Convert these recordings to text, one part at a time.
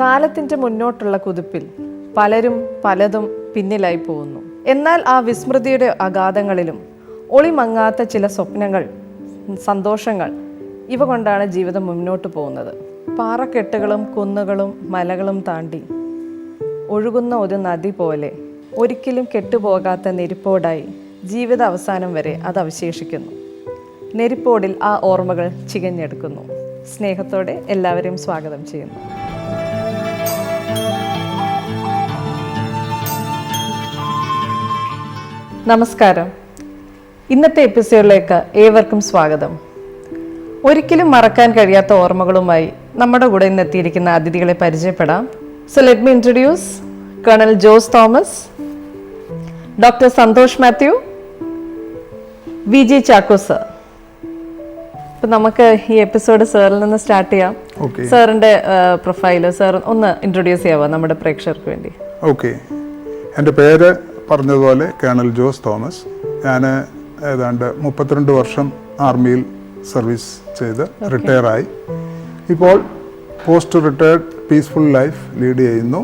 കാലത്തിൻ്റെ മുന്നോട്ടുള്ള കുതിപ്പിൽ പലരും പലതും പിന്നിലായി പോകുന്നു. എന്നാൽ ആ വിസ്മൃതിയുടെ അഗാധങ്ങളിലും ഒളിമങ്ങാത്ത ചില സ്വപ്നങ്ങൾ, സന്തോഷങ്ങൾ, ഇവ കൊണ്ടാണ് ജീവിതം മുന്നോട്ട് പോകുന്നത്. പാറക്കെട്ടുകളും കുന്നുകളും മലകളും താണ്ടി ഒഴുകുന്ന ഒരു നദി പോലെ ഒരിക്കലും കെട്ടുപോകാത്ത നെരിപ്പോടായി ജീവിത അവസാനം വരെ അത് അവശേഷിക്കുന്നു. നെരിപ്പോടിൽ ആ ഓർമ്മകൾ ചികഞ്ഞെടുക്കുന്നു. സ്നേഹത്തോടെ എല്ലാവരെയും സ്വാഗതം ചെയ്യുന്നു. നമസ്കാരം. ഇന്നത്തെ എപ്പിസോഡിലേക്ക് ഏവർക്കും സ്വാഗതം. ഒരിക്കലും മറക്കാൻ കഴിയാത്ത ഓർമ്മകളുമായി നമ്മുടെ കൂടെ ഇന്നെത്തിയിരിക്കുന്ന അതിഥികളെ പരിചയപ്പെടാം. So let me introduce colonel Jose Thomas, doctor Santhosh Mathew, VG Chacko sir. അപ്പം നമുക്ക് ഈ എപ്പിസോഡ് സാറിൽ നിന്ന് സ്റ്റാർട്ട് ചെയ്യാം. സാറിൻ്റെ പ്രൊഫൈല് സാർ ഒന്ന് ഇൻട്രൊഡ്യൂസ് ചെയ്യാമോ നമ്മുടെ പ്രേക്ഷകർക്ക് വേണ്ടി? ഓക്കെ, എൻ്റെ പേര് പറഞ്ഞതുപോലെ കേണൽ ജോസ് തോമസ്. ഞാൻ ഏതാണ്ട് 32 വർഷം ആർമിയിൽ സർവീസ് ചെയ്ത് റിട്ടയറായി. ഇപ്പോൾ post retired peaceful life lead ചെയ്യുന്നു.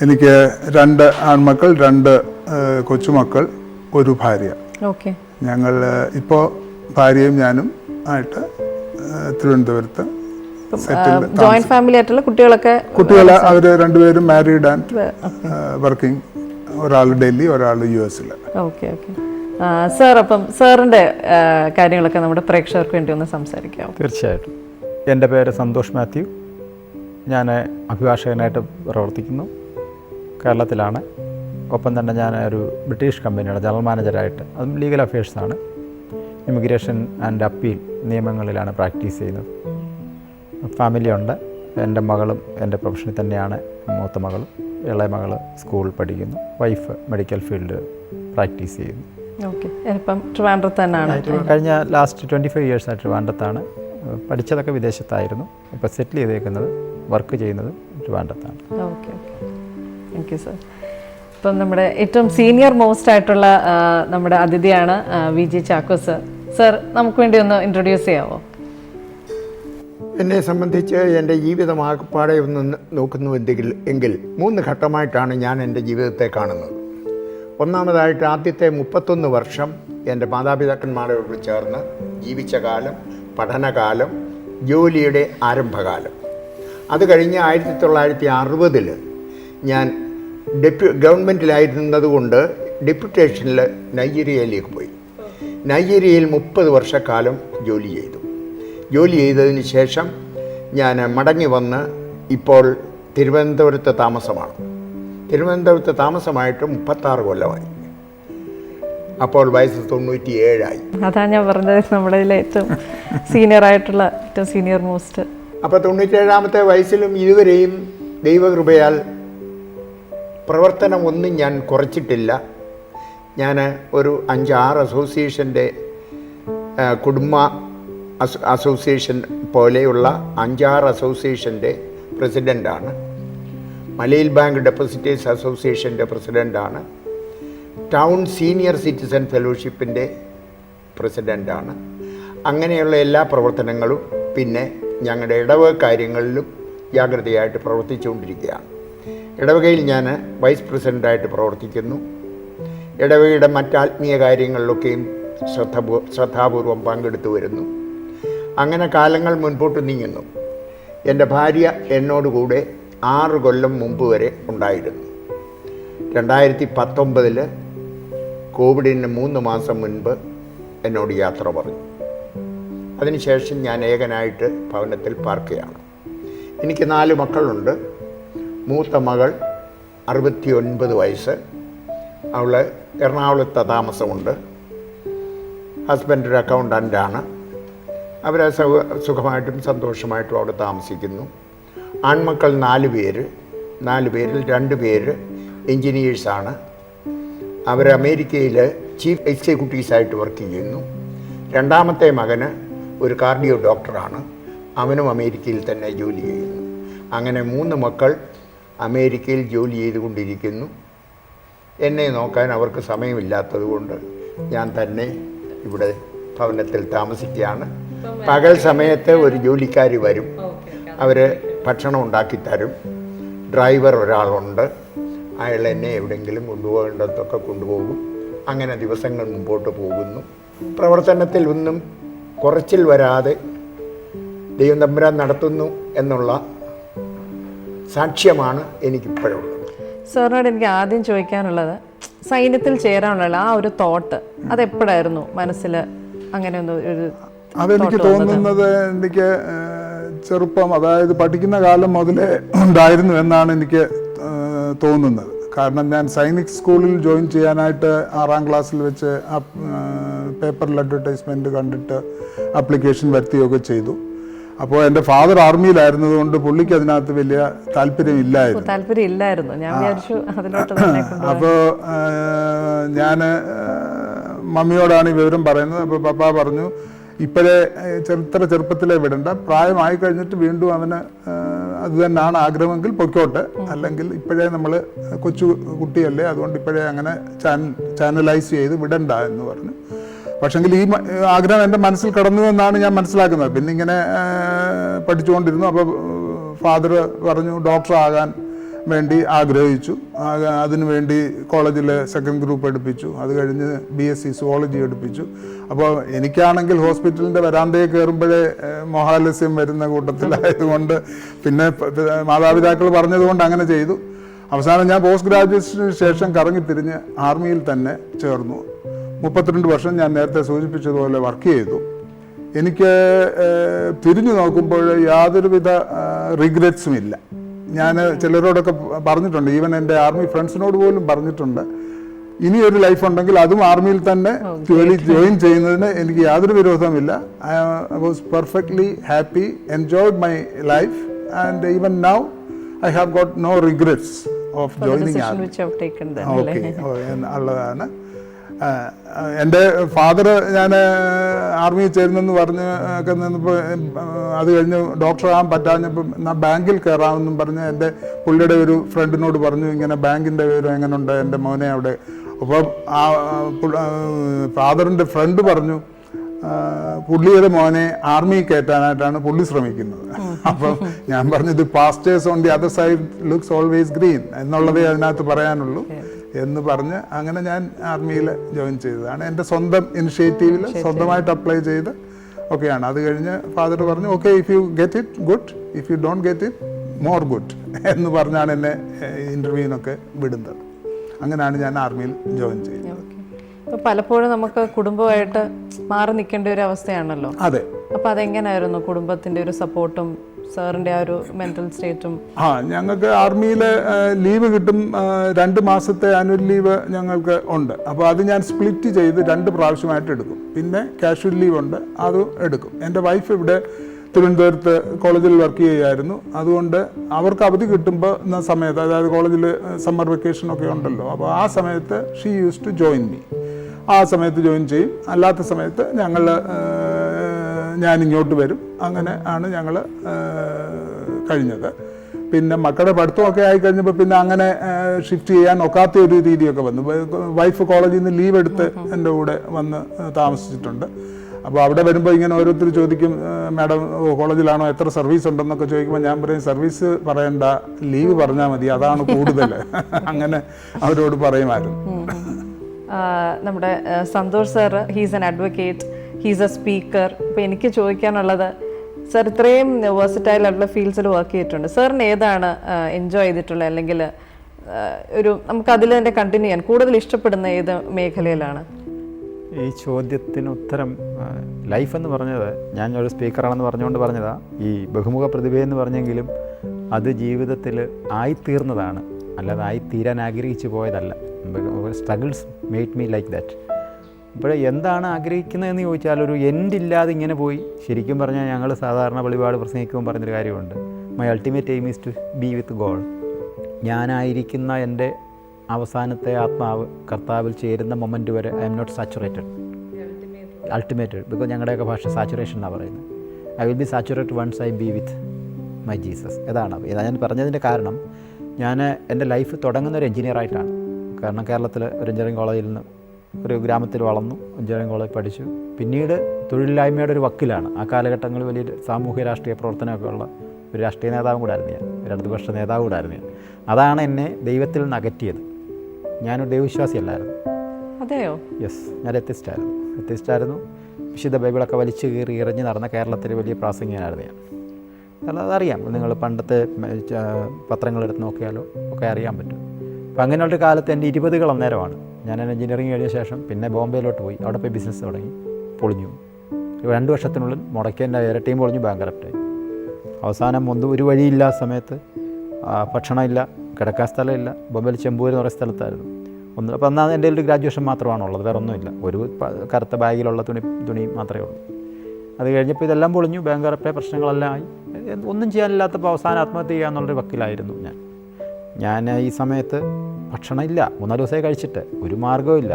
എനിക്ക് 2 ആൺമക്കൾ, 2 കൊച്ചുമക്കൾ, ഒരു ഭാര്യ. ഞങ്ങൾ ഇപ്പോൾ ഭാര്യയും ഞാനും ആയിട്ട് തിരുവനന്തപുരത്ത് ജോയിന്റ് ഫാമിലി ആയിട്ടുള്ള കുട്ടികൾ അവർ രണ്ടുപേരും മാരീഡ് ആൻഡ് വർക്കിംഗ്. ഒരാൾ ഡൽഹി, ഒരാൾ US-ൽ. ഓക്കെ ഓക്കെ സാർ, അപ്പം സാറിൻ്റെ കാര്യങ്ങളൊക്കെ നമ്മുടെ പ്രേക്ഷകർക്ക് വേണ്ടി ഒന്ന് സംസാരിക്കാം. തീർച്ചയായിട്ടും. എൻ്റെ പേര് സന്തോഷ് മാത്യു. ഞാൻ അഭിഭാഷകനായിട്ട് പ്രവർത്തിക്കുന്നു. കേരളത്തിലാണ്. ഒപ്പം തന്നെ ഞാൻ ഒരു ബ്രിട്ടീഷ് കമ്പനിയുടെ ജനറൽ മാനേജറായിട്ട്, അതും ലീഗൽ അഫയേഴ്സാണ്, ഇമിഗ്രേഷൻ ആൻഡ് അപ്പീൽ നിയമങ്ങളിലാണ് പ്രാക്ടീസ് ചെയ്യുന്നത്. ഫാമിലിയുണ്ട്. എൻ്റെ മകളും എൻ്റെ പ്രൊഫഷനിൽ തന്നെയാണ്. മൂത്ത മകളും ഇളയ മകൾ സ്കൂളിൽ പഠിക്കുന്നു. വൈഫ് മെഡിക്കൽ ഫീൽഡ് പ്രാക്ടീസ് ചെയ്യുന്നു. ഇപ്പം ട്രിവാൻഡ്രത്ത് തന്നെയാണ്. കഴിഞ്ഞ ലാസ്റ്റ് 25 ഇയേഴ്സായിട്ട് ട്രിവാൻഡ്രത്താണ്. പഠിച്ചതൊക്കെ വിദേശത്തായിരുന്നു. ഇപ്പോൾ സെറ്റിൽ ചെയ്തേക്കുന്നത്, വർക്ക് ചെയ്യുന്നത് ട്രിവാൻഡ്രത്താണ്. Okay okay, thank you sir. ഇപ്പം നമ്മുടെ ഏറ്റവും സീനിയർ മോസ്റ്റ് ആയിട്ടുള്ള നമ്മുടെ അതിഥിയാണ് VG ചാക്കോ സർ. സർ, നമുക്ക് വേണ്ടി ഒന്ന് ഇൻട്രൊഡ്യൂസ് ചെയ്യാമോ? എന്നെ സംബന്ധിച്ച് എൻ്റെ ജീവിതം ആകപ്പാടെ ഒന്ന് നോക്കുന്നു എങ്കിൽ 3 ഘട്ടമായിട്ടാണ് ഞാൻ എൻ്റെ ജീവിതത്തെ കാണുന്നത്. ഒന്നാമതായിട്ട് ആദ്യത്തെ 31 വർഷം എൻ്റെ മാതാപിതാക്കന്മാരോട് ചേർന്ന് ജീവിച്ച കാലം, പഠനകാലം, ജോലിയുടെ ആരംഭകാലം. അത് കഴിഞ്ഞ് 1960 ഞാൻ ഗവൺമെൻറ്റിലായിരുന്നത് കൊണ്ട് ഡെപ്യൂട്ടേഷനിൽ നൈജീരിയയിലേക്ക് പോയി. നൈജീരിയയിൽ 30 വർഷക്കാലം ജോലി ചെയ്തു. ജോലി ചെയ്തതിന് ശേഷം ഞാൻ മടങ്ങി വന്ന് ഇപ്പോൾ തിരുവനന്തപുരത്ത് താമസമാണ്. തിരുവനന്തപുരത്ത് താമസമായിട്ട് 36 കൊല്ലമായി. അപ്പോൾ വയസ്സ് 97 അതാണ് ഞാൻ പറഞ്ഞത്, നമ്മുടെ ഏറ്റവും സീനിയർ ആയിട്ടുള്ള ഏറ്റവും സീനിയർ മോസ്റ്റ്. അപ്പോൾ 97ാമത്തെ വയസ്സിലും ഇതുവരെയും ദൈവകൃപയാൽ പ്രവർത്തനം ഒന്നും ഞാൻ കുറച്ചിട്ടില്ല. ഞാൻ ഒരു 5-6 അസോസിയേഷൻ്റെ കുടുംബ അസോസിയേഷൻ പോലെയുള്ള 5-6 അസോസിയേഷൻ്റെ പ്രസിഡൻ്റാണ്. മലയിൽ ബാങ്ക് ഡെപ്പോസിറ്റേഴ്സ് അസോസിയേഷൻ്റെ പ്രസിഡൻ്റാണ്. ടൗൺ സീനിയർ സിറ്റിസൺ ഫെലോഷിപ്പിൻ്റെ പ്രസിഡൻ്റാണ്. അങ്ങനെയുള്ള എല്ലാ പ്രവർത്തനങ്ങളും പിന്നെ ഞങ്ങളുടെ ഇടവക കാര്യങ്ങളിലും ജാഗ്രതയായിട്ട് പ്രവർത്തിച്ചുകൊണ്ടിരിക്കുകയാണ്. ഇടവകയിൽ ഞാൻ വൈസ് പ്രസിഡൻ്റായിട്ട് പ്രവർത്തിക്കുന്നു. ഇടവകയുടെ മറ്റാത്മീയ കാര്യങ്ങളിലൊക്കെയും ശ്രദ്ധാപൂർവം പങ്കെടുത്തു വരുന്നു. അങ്ങനെ കാലങ്ങൾ മുൻപോട്ട് നീങ്ങുന്നു. എൻ്റെ ഭാര്യ എന്നോടുകൂടെ 6 കൊല്ലം മുമ്പ് വരെ ഉണ്ടായിരുന്നു. 2019 കോവിഡിന് 3 മാസം മുൻപ് എന്നോട് യാത്ര പറഞ്ഞു. അതിനുശേഷം ഞാൻ ഏകനായിട്ട് ഭവനത്തിൽ പാർക്കുകയാണ്. എനിക്ക് 4 മക്കളുണ്ട്. മൂത്ത മകൾ 69 വയസ്സ്. അവൾ എറണാകുളത്ത് താമസമുണ്ട്. ഹസ്ബൻഡ് ഒരു അക്കൗണ്ടൻ്റാണ്. അവർ സുഖമായിട്ടും സന്തോഷമായിട്ടും അവിടെ താമസിക്കുന്നു. ആൺമക്കൾ 4 പേര്. 4 പേരിൽ 2 പേര് എൻജിനീയേഴ്സാണ്. അവർ അമേരിക്കയിൽ ചീഫ് എക്സിക്യൂട്ടീവ്സായിട്ട് വർക്ക് ചെയ്യുന്നു. രണ്ടാമത്തെ മകന് ഒരു കാർഡിയോ ഡോക്ടറാണ്. അവനും അമേരിക്കയിൽ തന്നെ ജോലി ചെയ്യുന്നു. അങ്ങനെ 3 മക്കൾ അമേരിക്കയിൽ ജോലി ചെയ്തുകൊണ്ടിരിക്കുന്നു. എന്നെ നോക്കാൻ അവർക്ക് സമയമില്ലാത്തത് കൊണ്ട് ഞാൻ തന്നെ ഇവിടെ ഭവനത്തിൽ താമസിക്കുകയാണ്. പകൽ സമയത്ത് ഒരു ജോലിക്കാരി വരും. അവർ ഭക്ഷണം ഉണ്ടാക്കി തരും. ഡ്രൈവർ ഒരാളുണ്ട്, അയാൾ എന്നെ എവിടെയെങ്കിലും കൊണ്ടുപോകേണ്ടതൊക്കെ കൊണ്ടുപോകും. അങ്ങനെ ദിവസങ്ങൾ മുമ്പോട്ട് പോകുന്നു. പ്രവർത്തനത്തിൽ ഒന്നും കുറച്ചിൽ വരാതെ ദൈവം തമ്പുരാൻ നടത്തുന്നു എന്നുള്ള സാക്ഷ്യമാണ് എനിക്കിപ്പോഴുള്ളത്. സാറിനോട് എനിക്ക് ആദ്യം ചോദിക്കാനുള്ളത്, സൈന്യത്തിൽ ചേരാനുള്ള ആ ഒരു തോട്ട് അതെപ്പോഴായിരുന്നു മനസ്സിൽ അങ്ങനെ ഒന്ന് ഒരു? അതെനിക്ക് തോന്നുന്നത് എനിക്ക് ചെറുപ്പം, അതായത് പഠിക്കുന്ന കാലം മുതലേ ഉണ്ടായിരുന്നു എന്നാണ് എനിക്ക് തോന്നുന്നത്. കാരണം ഞാൻ സൈനിക് സ്കൂളിൽ ജോയിൻ ചെയ്യാനായിട്ട് 6ാം ക്ലാസ്സിൽ വെച്ച് പേപ്പറിൽ അഡ്വർടൈസ്മെൻറ്റ് കണ്ടിട്ട് ആപ്ലിക്കേഷൻ വരുത്തുകയൊക്കെ ചെയ്തു. അപ്പോൾ എൻ്റെ ഫാദർ ആർമിയിലായിരുന്നതുകൊണ്ട് പുള്ളിക്ക് അതിനകത്ത് വലിയ താല്പര്യമില്ലായിരുന്നു. ഞാൻ വിചാരിച്ചു അതിലോട്ട്. അപ്പോൾ ഞാൻ മമ്മിയോടാണ് ഈ വിവരം പറയുന്നത്. അപ്പോൾ പപ്പ പറഞ്ഞു, ഇപ്പോഴേ ഇത്ര ചെറുപ്പത്തിലേ വിടണ്ട, പ്രായമായി കഴിഞ്ഞിട്ട് വീണ്ടും അവന് അത് തന്നെയാണ് ആഗ്രഹമെങ്കിൽ പൊയ്ക്കോട്ടെ, അല്ലെങ്കിൽ ഇപ്പോഴേ നമ്മൾ കൊച്ചു കുട്ടിയല്ലേ, അതുകൊണ്ട് ഇപ്പോഴേ അങ്ങനെ ചാനലൈസ് ചെയ്ത് വിടണ്ട എന്ന് പറഞ്ഞു. പക്ഷെങ്കിൽ ഈ ആഗ്രഹം എൻ്റെ മനസ്സിൽ കടന്നു എന്നാണ് ഞാൻ മനസ്സിലാക്കുന്നത്. പിന്നെ ഇങ്ങനെ പഠിച്ചുകൊണ്ടിരുന്നു. അപ്പോൾ ഫാദർ പറഞ്ഞു ഡോക്ടർ ആകാൻ വേണ്ടി ആഗ്രഹിച്ചു. അതിനു വേണ്ടി കോളേജിൽ സെക്കൻഡ് ഗ്രൂപ്പ് എടുപ്പിച്ചു. അത് കഴിഞ്ഞ് BSc സുവോളജി എടുപ്പിച്ചു. അപ്പോൾ എനിക്കാണെങ്കിൽ ഹോസ്പിറ്റലിൻ്റെ വരാന്തയിൽ കയറുമ്പോഴേ മോഹാലസ്യം വരുന്ന കൂട്ടത്തിലായതുകൊണ്ട് പിന്നെ മാതാപിതാക്കൾ പറഞ്ഞതുകൊണ്ട് അങ്ങനെ ചെയ്തു. അവസാനം ഞാൻ പോസ്റ്റ് ഗ്രാജുവേഷന് ശേഷം കറങ്ങിത്തിരിഞ്ഞ് ആർമിയിൽ തന്നെ ചേർന്നു. 32 വർഷം ഞാൻ നേരത്തെ സൂചിപ്പിച്ചതുപോലെ വർക്ക് ചെയ്തു. എനിക്ക് തിരിഞ്ഞു നോക്കുമ്പോൾ യാതൊരുവിധ റിഗ്രറ്റ്സും ഇല്ല. ഞാൻ ചിലരോടൊക്കെ പറഞ്ഞിട്ടുണ്ട്, ഈവൻ എൻ്റെ ആർമി ഫ്രണ്ട്സിനോട് പോലും പറഞ്ഞിട്ടുണ്ട്, ഇനിയൊരു ലൈഫ് ഉണ്ടെങ്കിൽ അതും ആർമിയിൽ തന്നെ ജോയിൻ ചെയ്യുന്നതിന് എനിക്ക് യാതൊരു വിരോധമില്ല. I was perfectly happy, enjoyed my life, and even now I have got no regrets of joining army. Okay, ഉള്ളതാണ്. എൻ്റെ ഫാദർ ഞാൻ ആർമിയിൽ ചേരുന്നെന്ന് പറഞ്ഞ് ഒക്കെ നിന്നപ്പോൾ അത് കഴിഞ്ഞ് ഡോക്ടറാകാൻ പറ്റാഞ്ഞപ്പോൾ എന്നാൽ ബാങ്കിൽ കയറാമെന്നും പറഞ്ഞ് എൻ്റെ പുള്ളിയുടെ ഒരു ഫ്രണ്ടിനോട് പറഞ്ഞു, ഇങ്ങനെ ബാങ്കിൻ്റെ വിവരം എങ്ങനെയുണ്ട് എൻ്റെ മോനെ അവിടെ. അപ്പം ആ ഫാദറിൻ്റെ ഫ്രണ്ട് പറഞ്ഞു, പുള്ളിയുടെ മോനെ ആർമി കയറ്റാനായിട്ടാണ് പുള്ളി ശ്രമിക്കുന്നത്. അപ്പം ഞാൻ പറഞ്ഞു, ഇത് pastors on the other side looks always green എന്നുള്ളതേ അതിനകത്ത് പറയാനുള്ളൂ എന്ന് പറഞ്ഞ് അങ്ങനെ ഞാൻ ആർമിയിൽ ജോയിൻ ചെയ്തതാണ്. എൻ്റെ സ്വന്തം ഇനിഷ്യേറ്റീവിൽ സ്വന്തമായിട്ട് അപ്ലൈ ചെയ്ത് ഒക്കെയാണ്. അത് കഴിഞ്ഞ് ഫാദർ പറഞ്ഞു, okay, if you get it good, if you don't get it more good എന്ന് പറഞ്ഞാണ് എന്നെ ഇൻ്റർവ്യൂവിനൊക്കെ വിടുന്നത്. അങ്ങനെയാണ് ഞാൻ ആർമിയിൽ ജോയിൻ ചെയ്യുന്നത്. അപ്പോൾ പലപ്പോഴും നമുക്ക് കുടുംബമായിട്ട് മാറി നിൽക്കേണ്ട ഒരു അവസ്ഥയാണല്ലോ. അതെ. അപ്പോൾ അതെങ്ങനെയായിരുന്നു കുടുംബത്തിൻ്റെ ഒരു സപ്പോർട്ടും സാറിൻ്റെ ആ ഒരു മെൻ്റൽ സ്റ്റേറ്റും? ഞങ്ങൾക്ക് ആർമിയിൽ ലീവ് കിട്ടും, 2 മാസത്തെ ആനുവൽ ലീവ് ഞങ്ങൾക്ക് ഉണ്ട്. അപ്പോൾ അത് ഞാൻ സ്പ്ലിറ്റ് ചെയ്ത് 2 പ്രാവശ്യമായിട്ട് എടുക്കും. പിന്നെ കാഷ്വൽ ലീവ് ഉണ്ട്, അതും എടുക്കും. എൻ്റെ വൈഫ് ഇവിടെ തിരുവനന്തപുരത്ത് കോളേജിൽ വർക്ക് ചെയ്യുമായിരുന്നു. അതുകൊണ്ട് അവർക്ക് അവധി കിട്ടുമ്പോൾ സമയത്ത്, അതായത് കോളേജിൽ സമ്മർ വെക്കേഷനൊക്കെ ഉണ്ടല്ലോ, അപ്പോൾ ആ സമയത്ത് she use to join me. ആ സമയത്ത് ജോയിൻ ചെയ്യും. അല്ലാത്ത സമയത്ത് ഞാനിങ്ങോട്ട് വരും. അങ്ങനെ ആണ് ഞങ്ങൾ കഴിഞ്ഞത്. പിന്നെ മക്കളുടെ പഠിത്തമൊക്കെ ആയിക്കഴിഞ്ഞപ്പോൾ പിന്നെ അങ്ങനെ ഷിഫ്റ്റ് ചെയ്യാൻ ഒക്കാത്ത ഒരു രീതിയൊക്കെ വന്നു. വൈഫ് കോളേജിൽ നിന്ന് ലീവ് എടുത്ത് എൻ്റെ കൂടെ വന്ന് താമസിച്ചിട്ടുണ്ട്. അപ്പോൾ അവിടെ വരുമ്പോൾ ഇങ്ങനെ ഓരോരുത്തർ ചോദിക്കും, മാഡം കോളേജിലാണോ, എത്ര സർവീസ് ഉണ്ടെന്നൊക്കെ ചോദിക്കുമ്പോൾ ഞാൻ പറയും, സർവീസ് പറയണ്ട, ലീവ് പറഞ്ഞാൽ മതി, അതാണ് കൂടുതൽ. അങ്ങനെ അവരോട് പറയുമായിരുന്നു. നമ്മുടെ Santhosh sir, he's an advocate, he's a speaker. അപ്പോൾ എനിക്ക് ചോദിക്കാനുള്ളത്, സാർ ഇത്രയും വേഴ്സറ്റൈൽ ആയിട്ടുള്ള ഫീൽഡ്സിൽ വർക്ക് ചെയ്തിട്ടുണ്ട്, സാറിന് ഏതാണ് എൻജോയ് ചെയ്തിട്ടുള്ളത്, അല്ലെങ്കിൽ ഒരു നമുക്കതിൽ തന്നെ കണ്ടിന്യൂ ചെയ്യാൻ കൂടുതൽ ഇഷ്ടപ്പെടുന്ന ഏത് മേഖലയിലാണ്? ഈ ചോദ്യത്തിന് ഉത്തരം, ലൈഫ് എന്ന് പറഞ്ഞത്, ഞാൻ ഒരു സ്പീക്കറാണെന്ന് പറഞ്ഞുകൊണ്ട് പറഞ്ഞതാ, ഈ ബഹുമുഖ പ്രതിഭയെന്ന് പറഞ്ഞെങ്കിലും അത് ജീവിതത്തിൽ ആയിത്തീർന്നതാണ്, അല്ലാതെ ആയിത്തീരാൻ ആഗ്രഹിച്ചു പോയതല്ല. Struggles made me like that. ഇപ്പോൾ എന്താണ് ആഗ്രഹിക്കുന്നതെന്ന് ചോദിച്ചാൽ ഒരു എൻഡില്ലാതെ ഇങ്ങനെ പോയി. ശരിക്കും പറഞ്ഞാൽ ഞങ്ങൾ സാധാരണ വെളിപാട് പ്രസംഗിക്കുമ്പോൾ പറഞ്ഞൊരു കാര്യമുണ്ട്, my ultimate aim is to be with God. ഞാനായിരിക്കുന്ന എൻ്റെ അവസാനത്തെ ആത്മാവ് കർത്താവിൽ ചേരുന്ന മൊമെൻറ്റ് വരെ I'm not saturated. Ultimated, because ഞങ്ങളുടെയൊക്കെ ഭാഷ സാച്ചുറേഷൻ എന്നാണ് പറയുന്നത്. I will be saturated once I be with my Jesus. ഇതാണ് ഞാൻ പറഞ്ഞതിൻ്റെ കാരണം. ഞാൻ എൻ്റെ ലൈഫ് തുടങ്ങുന്ന ഒരു എഞ്ചിനീയറായിട്ടാണ്. കാരണം കേരളത്തിൽ ഒരു എഞ്ചിനീയറിംഗ് കോളേജിൽ നിന്ന് ഒരു ഗ്രാമത്തിൽ വളർന്നു, എഞ്ചിനീയറിംഗ് കോളേജ് പഠിച്ചു. പിന്നീട് തൊഴിലില്ലായ്മയുടെ ഒരു വക്കിലാണ്. ആ കാലഘട്ടങ്ങളിൽ വലിയ സാമൂഹ്യ രാഷ്ട്രീയ പ്രവർത്തനമൊക്കെ ഉള്ള ഒരു രാഷ്ട്രീയ നേതാവും കൂടായിരുന്നു ഞാൻ, ഒരു ഇടതുപക്ഷ നേതാവും കൂടായിരുന്നു ഞാൻ. അതാണ് എന്നെ ദൈവത്തിൽ നിന്ന് അകറ്റിയത്. ഞാനൊരു ദൈവവിശ്വാസിയല്ലായിരുന്നു. അതെയോ? യെസ്, ഞാൻ എത്തിസ്റ്റായിരുന്നു. വിശുദ്ധ ബൈബിളൊക്കെ വലിച്ചു കീറി എറിഞ്ഞ് നടന്ന കേരളത്തിലെ വലിയ പ്രാസംഗികനായിരുന്നു ഞാൻ. കാരണം അതറിയാം, നിങ്ങൾ പണ്ടത്തെ പത്രങ്ങളെടുത്ത് നോക്കിയാലോ ഒക്കെ അറിയാൻ പറ്റും. അപ്പോൾ അങ്ങനെയുള്ളൊരു കാലത്ത് എൻ്റെ 20കൾ അന്നേരമാണ്. ഞാൻ എഞ്ചിനീയറിംഗ് കഴിഞ്ഞ ശേഷം പിന്നെ ബോംബെയിലോട്ട് പോയി. അവിടെ പോയി ബിസിനസ് തുടങ്ങി. പൊളിഞ്ഞു. 2 വർഷത്തിനുള്ളിൽ മുടക്കിയതിൻ്റെ ഇരട്ടിയും പൊളിഞ്ഞു, ബാങ്ക്രപ്റ്റായി. അവസാനം ഒരു വഴിയില്ലാത്ത സമയത്ത് ഭക്ഷണമില്ല, കിടക്കാൻ സ്ഥലമില്ല. ബോംബെയിൽ ചെമ്പൂർ എന്ന് പറയുന്ന സ്ഥലത്തായിരുന്നു. അപ്പോൾ എന്നാൽ എൻ്റെ ഒരു ഗ്രാജുവേഷൻ മാത്രമാണുള്ളത്, വേറെ ഒന്നുമില്ല. ഒരു കറുത്ത ബാഗിലുള്ള തുണി മാത്രമേ ഉള്ളൂ. അത് കഴിഞ്ഞപ്പോൾ ഇതെല്ലാം പൊളിഞ്ഞു, ബാങ്ക്രപ്റ്റായി, പ്രശ്നങ്ങളെല്ലാം ആയി. ഒന്നും ചെയ്യാനില്ലാത്തപ്പോൾ അവസാനം ആത്മഹത്യ ചെയ്യാന്നുള്ളൊരു വക്കിലായിരുന്നു ഞാൻ. ഈ സമയത്ത് ഭക്ഷണമില്ല, 3-4 ദിവസമായി കഴിച്ചിട്ട് ഒരു മാർഗ്ഗവുമില്ല.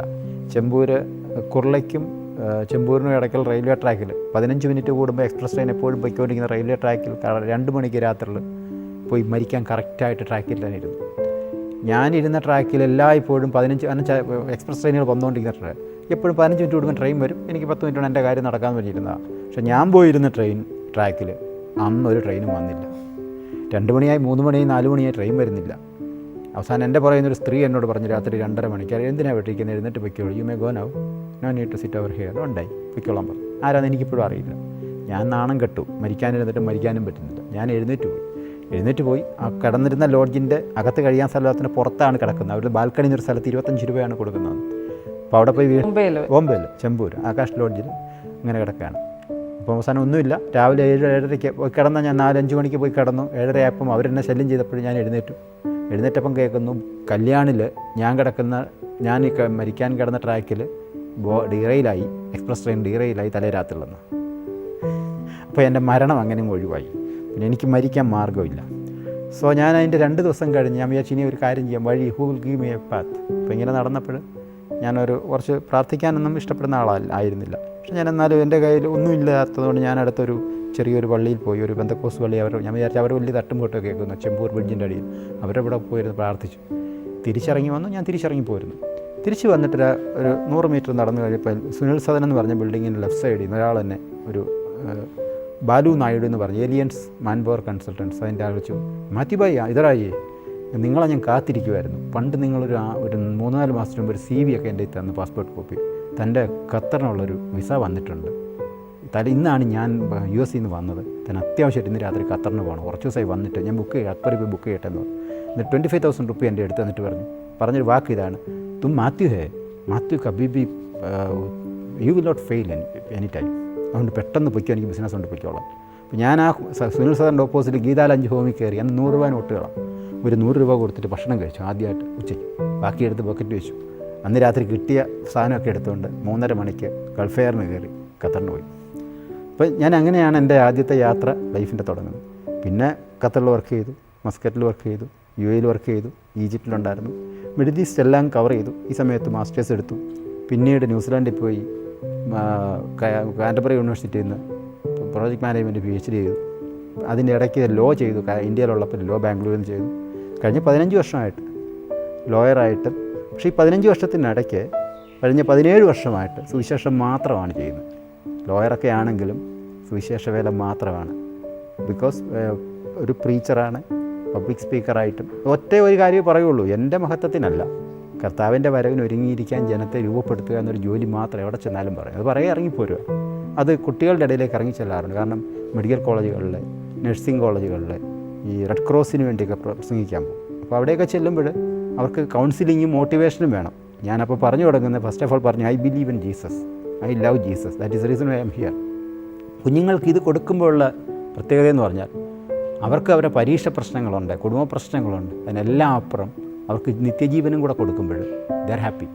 കുർളയ്ക്കും ചെമ്പൂരിനും ഇടയ്ക്കൽ റെയിൽവേ ട്രാക്കിൽ 15 മിനിറ്റ് കൂടുമ്പോൾ എക്സ്പ്രസ് ട്രെയിൻ എപ്പോഴും പോയിക്കൊണ്ടിരിക്കുന്ന റെയിൽവേ ട്രാക്കിൽ 2 മണിക്ക് രാത്രിയിൽ പോയി മരിക്കാൻ കറക്റ്റായിട്ട് ട്രാക്കിൽ തന്നെ ഇരുന്നു. ഞാനിരുന്ന ട്രാക്കിൽ എല്ലായ്പ്പോഴും 15 എക്സ്പ്രസ് ട്രെയിനുകൾ വന്നുകൊണ്ടിരിക്കുന്ന ട്രെയിൻ എപ്പോഴും 15 മിനിറ്റ് കൂടുമ്പോൾ ട്രെയിൻ വരും. എനിക്ക് 10 മിനിറ്റ് കൊണ്ട് എൻ്റെ കാര്യം നടക്കാൻ പറ്റിയിരുന്നതാണ്. പക്ഷേ ഞാൻ പോയിരുന്ന ട്രാക്കിൽ അന്നൊരു ട്രെയിനും വന്നില്ല. 2 മണിയായി, 3 മണിയായി, 4 മണിയായി, ട്രെയിൻ വരുന്നില്ല. അവസാനം എൻ്റെ പറയുന്നൊരു സ്ത്രീ എന്നോട് പറഞ്ഞു രാത്രി 2:30 മണിക്ക്, എന്തിനാണ് വെട്ടിക്കുന്നത്, എഴുന്നേറ്റ് പൊയ്ക്കോളൂ, you may go now, no need to sit over here. ഉണ്ടായി പൊയ്ക്കോളാൻ പറഞ്ഞു. ആരാന്ന് എനിക്കിപ്പോഴും അറിയില്ല. ഞാൻ നാണം കെട്ടു. മരിക്കാനിരുന്നിട്ട് മരിക്കാനും പറ്റുന്നില്ല. ഞാൻ എഴുന്നേറ്റ് പോയി ആ കിടന്നിരുന്ന ലോഡ്ജിൻ്റെ അകത്ത് കഴിയാൻ സ്ഥലത്തിന് പുറത്താണ് കിടക്കുന്നത്. അവരുടെ ബാൽക്കണിയിൽ നിന്നൊരു സ്ഥലത്ത് 25 രൂപയാണ് കൊടുക്കുന്നത്. അപ്പോൾ അവിടെ പോയി ബോംബെയിൽ ചെമ്പൂർ ആകാശ് ലോഡ്ജിൽ അങ്ങനെ കിടക്കുകയാണ്. അപ്പോൾ അവസാനം ഒന്നുമില്ല. രാവിലെ 7-7:30 പോയി കിടന്നാൽ ഞാൻ 4-5 മണിക്ക് പോയി കിടന്നു. 7:30 ആയപ്പം അവരെന്നെ ശല്യം ചെയ്തപ്പോഴും ഞാൻ എഴുന്നേറ്റപ്പം കേൾക്കുന്നു കല്യാണിൽ ഞാൻ മരിക്കാൻ കിടന്ന ട്രാക്കിൽ ഡീറെയിലായി, എക്സ്പ്രസ് ട്രെയിൻ ഡീറെയിലായി തലേരാത്രിലെന്ന്. അപ്പോൾ എൻ്റെ മരണം അങ്ങനെയും ഒഴിവായി. പിന്നെ എനിക്ക് മരിക്കാൻ മാർഗ്ഗമില്ല. സോ ഞാൻ അതിൻ്റെ 2 ദിവസം കഴിഞ്ഞ് ഞാൻ വിചാരിച്ചു ഇനി ഒരു കാര്യം ചെയ്യാം, വഴി who will give me A path. അപ്പോൾ ഇങ്ങനെ നടന്നപ്പോൾ കുറച്ച് പ്രാർത്ഥിക്കാനൊന്നും ഇഷ്ടപ്പെടുന്ന ആയിരുന്നില്ല. പക്ഷേ ഞാൻ എന്നാലും എൻ്റെ കയ്യിൽ ഒന്നുമില്ലാത്തതുകൊണ്ട് ഞാൻ അടുത്തൊരു ചെറിയൊരു പള്ളിയിൽ പോയി, ഒരു പെന്തക്കോസ് പള്ളി. ഞാൻ വിചാരിച്ചു അവർ വലിയ തട്ടും പൊട്ടൊക്കെ കേൾക്കുന്നു ചെമ്പൂർ ബ്രിഡ്ജിൻ്റെ അടിയിൽ. അവരുടെ ഇവിടെ പോയിരുന്നു പ്രാർത്ഥിച്ചു. തിരിച്ചിറങ്ങി വന്നു. ഞാൻ തിരിച്ചിറങ്ങിപ്പോയിരുന്നു. തിരിച്ച് വന്നിട്ട് ഒരു 100 മീറ്റർ നടന്നു കഴിഞ്ഞപ്പോൾ സുനിൽ സദൻ എന്ന് പറഞ്ഞ ബിൽഡിങ്ങിൻ്റെ ലെഫ്റ്റ് സൈഡിൽ നിന്ന് ഒരാൾ തന്നെ, ഒരു ബാലു നായിഡു എന്ന് പറഞ്ഞ് ഏലിയൻസ് മാൻപവർ കൺസൾട്ടൻസ്, അതിൻ്റെ ആൾ വെച്ചു, മാത്യു ഭായി ഇതറായി, നിങ്ങളെ ഞാൻ കാത്തിരിക്കുമായിരുന്നു. പണ്ട് നിങ്ങളൊരു 3-4 മാസത്തിന് മുമ്പ് ഒരു CV ഒക്കെ എൻ്റെ തന്നു, പാസ്പോർട്ട് കോപ്പി. തൻ്റെ ഖത്തറിനുള്ളൊരു വിസ വന്നിട്ടുണ്ട്. ഇന്നാണ് ഞാൻ US നിന്ന് വന്നത്. തന്നെ അത്യാവശ്യമായിട്ട് ഇന്ന് രാത്രി ഖത്തറിന് പോകണം. കുറച്ച് ദിവസമായി വന്നിട്ട് ഞാൻ അക്ബറിൽ പോയി ബുക്ക് ചെയ്യട്ടെ എന്ന് പറഞ്ഞു. എന്നിട്ട് 25,000 റുപ്യ എൻ്റെ അടുത്ത് എന്നിട്ട് പറഞ്ഞൊരു വാക്ക് ഇതാണ്, തും മാത്യു കബീബി you will not fail any time. അതുകൊണ്ട് പെട്ടെന്ന് പൊയ്ക്കോ, എനിക്ക് ബിസിനസ് കൊണ്ട് പൊയ്ക്കോളാം. അപ്പോൾ ഞാൻ ആ സുനിൽ സാറിൻ്റെ ഓപ്പോസിറ്റ് ഗീതാലഞ്ച് ഹോമിൽ കയറി. അന്ന് 100 രൂപ നോട്ടുകളാണ്. ഒരു 100 രൂപ കൊടുത്തിട്ട് ഭക്ഷണം കഴിച്ചു ആദ്യമായിട്ട് ഉച്ചയ്ക്ക്. ബാക്കി എടുത്ത് ബക്കറ്റ് വെച്ചു. അന്ന് രാത്രി കിട്ടിയ സാധനമൊക്കെ എടുത്തുകൊണ്ട് 3:30 മണിക്ക് ഗൾഫ് എയറിന് കയറി ഖത്തറിന് പോയി. അപ്പോൾ ഞാൻ അങ്ങനെയാണ് എൻ്റെ ആദ്യത്തെ യാത്ര ലൈഫിൻ്റെ തുടങ്ങുന്നത്. പിന്നെ ഖത്തറിൽ വർക്ക് ചെയ്തു, മസ്കറ്റിൽ വർക്ക് ചെയ്തു, UAE വർക്ക് ചെയ്തു, ഈജിപ്തിലുണ്ടായിരുന്നു. മിഡിൽ ഈസ്റ്റ് എല്ലാം കവർ ചെയ്തു. ഈ സമയത്ത് മാസ്റ്റേഴ്സ് എടുത്തു. പിന്നീട് ന്യൂസിലാൻഡിൽ പോയി കാൻറ്റർബറി യൂണിവേഴ്സിറ്റിയിൽ നിന്ന് പ്രോജക്റ്റ് മാനേജ്മെൻറ്റ് PhD ചെയ്തു. അതിൻ്റെ ഇടയ്ക്ക് ലോ ചെയ്തു. ഇന്ത്യയിലുള്ളപ്പോൾ ലോ ബാംഗ്ലൂരിൽ നിന്ന് ചെയ്തു. കഴിഞ്ഞ 15 വർഷമായിട്ട് ലോയറായിട്ട്. പക്ഷേ ഈ 15 വർഷത്തിനിടയ്ക്ക് കഴിഞ്ഞ 17 വർഷമായിട്ട് സുവിശേഷം മാത്രമാണ് ചെയ്യുന്നത്. ലോയറൊക്കെ ആണെങ്കിലും സുവിശേഷ വേല മാത്രമാണ്. ബിക്കോസ് ഒരു പ്രീച്ചറാണ്, പബ്ലിക് സ്പീക്കറായിട്ടും ഒരു കാര്യമേ പറയുള്ളൂ, എൻ്റെ മഹത്വത്തിനല്ല, കർത്താവിൻ്റെ വരവിന് ഒരുങ്ങിയിരിക്കാൻ ജനത്തെ രൂപപ്പെടുത്തുക എന്നൊരു ജോലി മാത്രമേ എവിടെ ചെന്നാലും പറയും. അത് പറയെ ഇറങ്ങിപ്പോരുക. അത് കുട്ടികളുടെ ഇടയിലേക്ക് ഇറങ്ങിച്ചെല്ലാറുണ്ട്. കാരണം മെഡിക്കൽ കോളേജുകളിൽ, നഴ്സിംഗ് കോളേജുകളിൽ ഈ റെഡ് ക്രോസിന് വേണ്ടിയൊക്കെ പ്രസംഗിക്കാൻ പോകും. അപ്പോൾ അവിടെയൊക്കെ ചെല്ലുമ്പോൾ അവർക്ക് കൗൺസിലിങ്ങും മോട്ടിവേഷനും വേണം. ഞാനപ്പോൾ പറഞ്ഞു തുടങ്ങുന്നത് ഫസ്റ്റ് ഓഫ് ഓൾ പറഞ്ഞു, I believe in Jesus, I love Jesus, that is the reason I am here. കുഞ്ഞുങ്ങൾക്ക് ഇത് കൊടുക്കുമ്പോഴുള്ള പ്രത്യേകത എന്ന് പറഞ്ഞാൽ അവർക്ക് അവരുടെ പരീക്ഷ പ്രശ്നങ്ങളുണ്ട്, കുടുംബ പ്രശ്നങ്ങളുണ്ട്, അതിനെല്ലാം അപ്പുറം അവർക്ക് നിത്യജീവനും കൂടെ കൊടുക്കുമ്പോൾ ദേ ആർ ഹാപ്പി.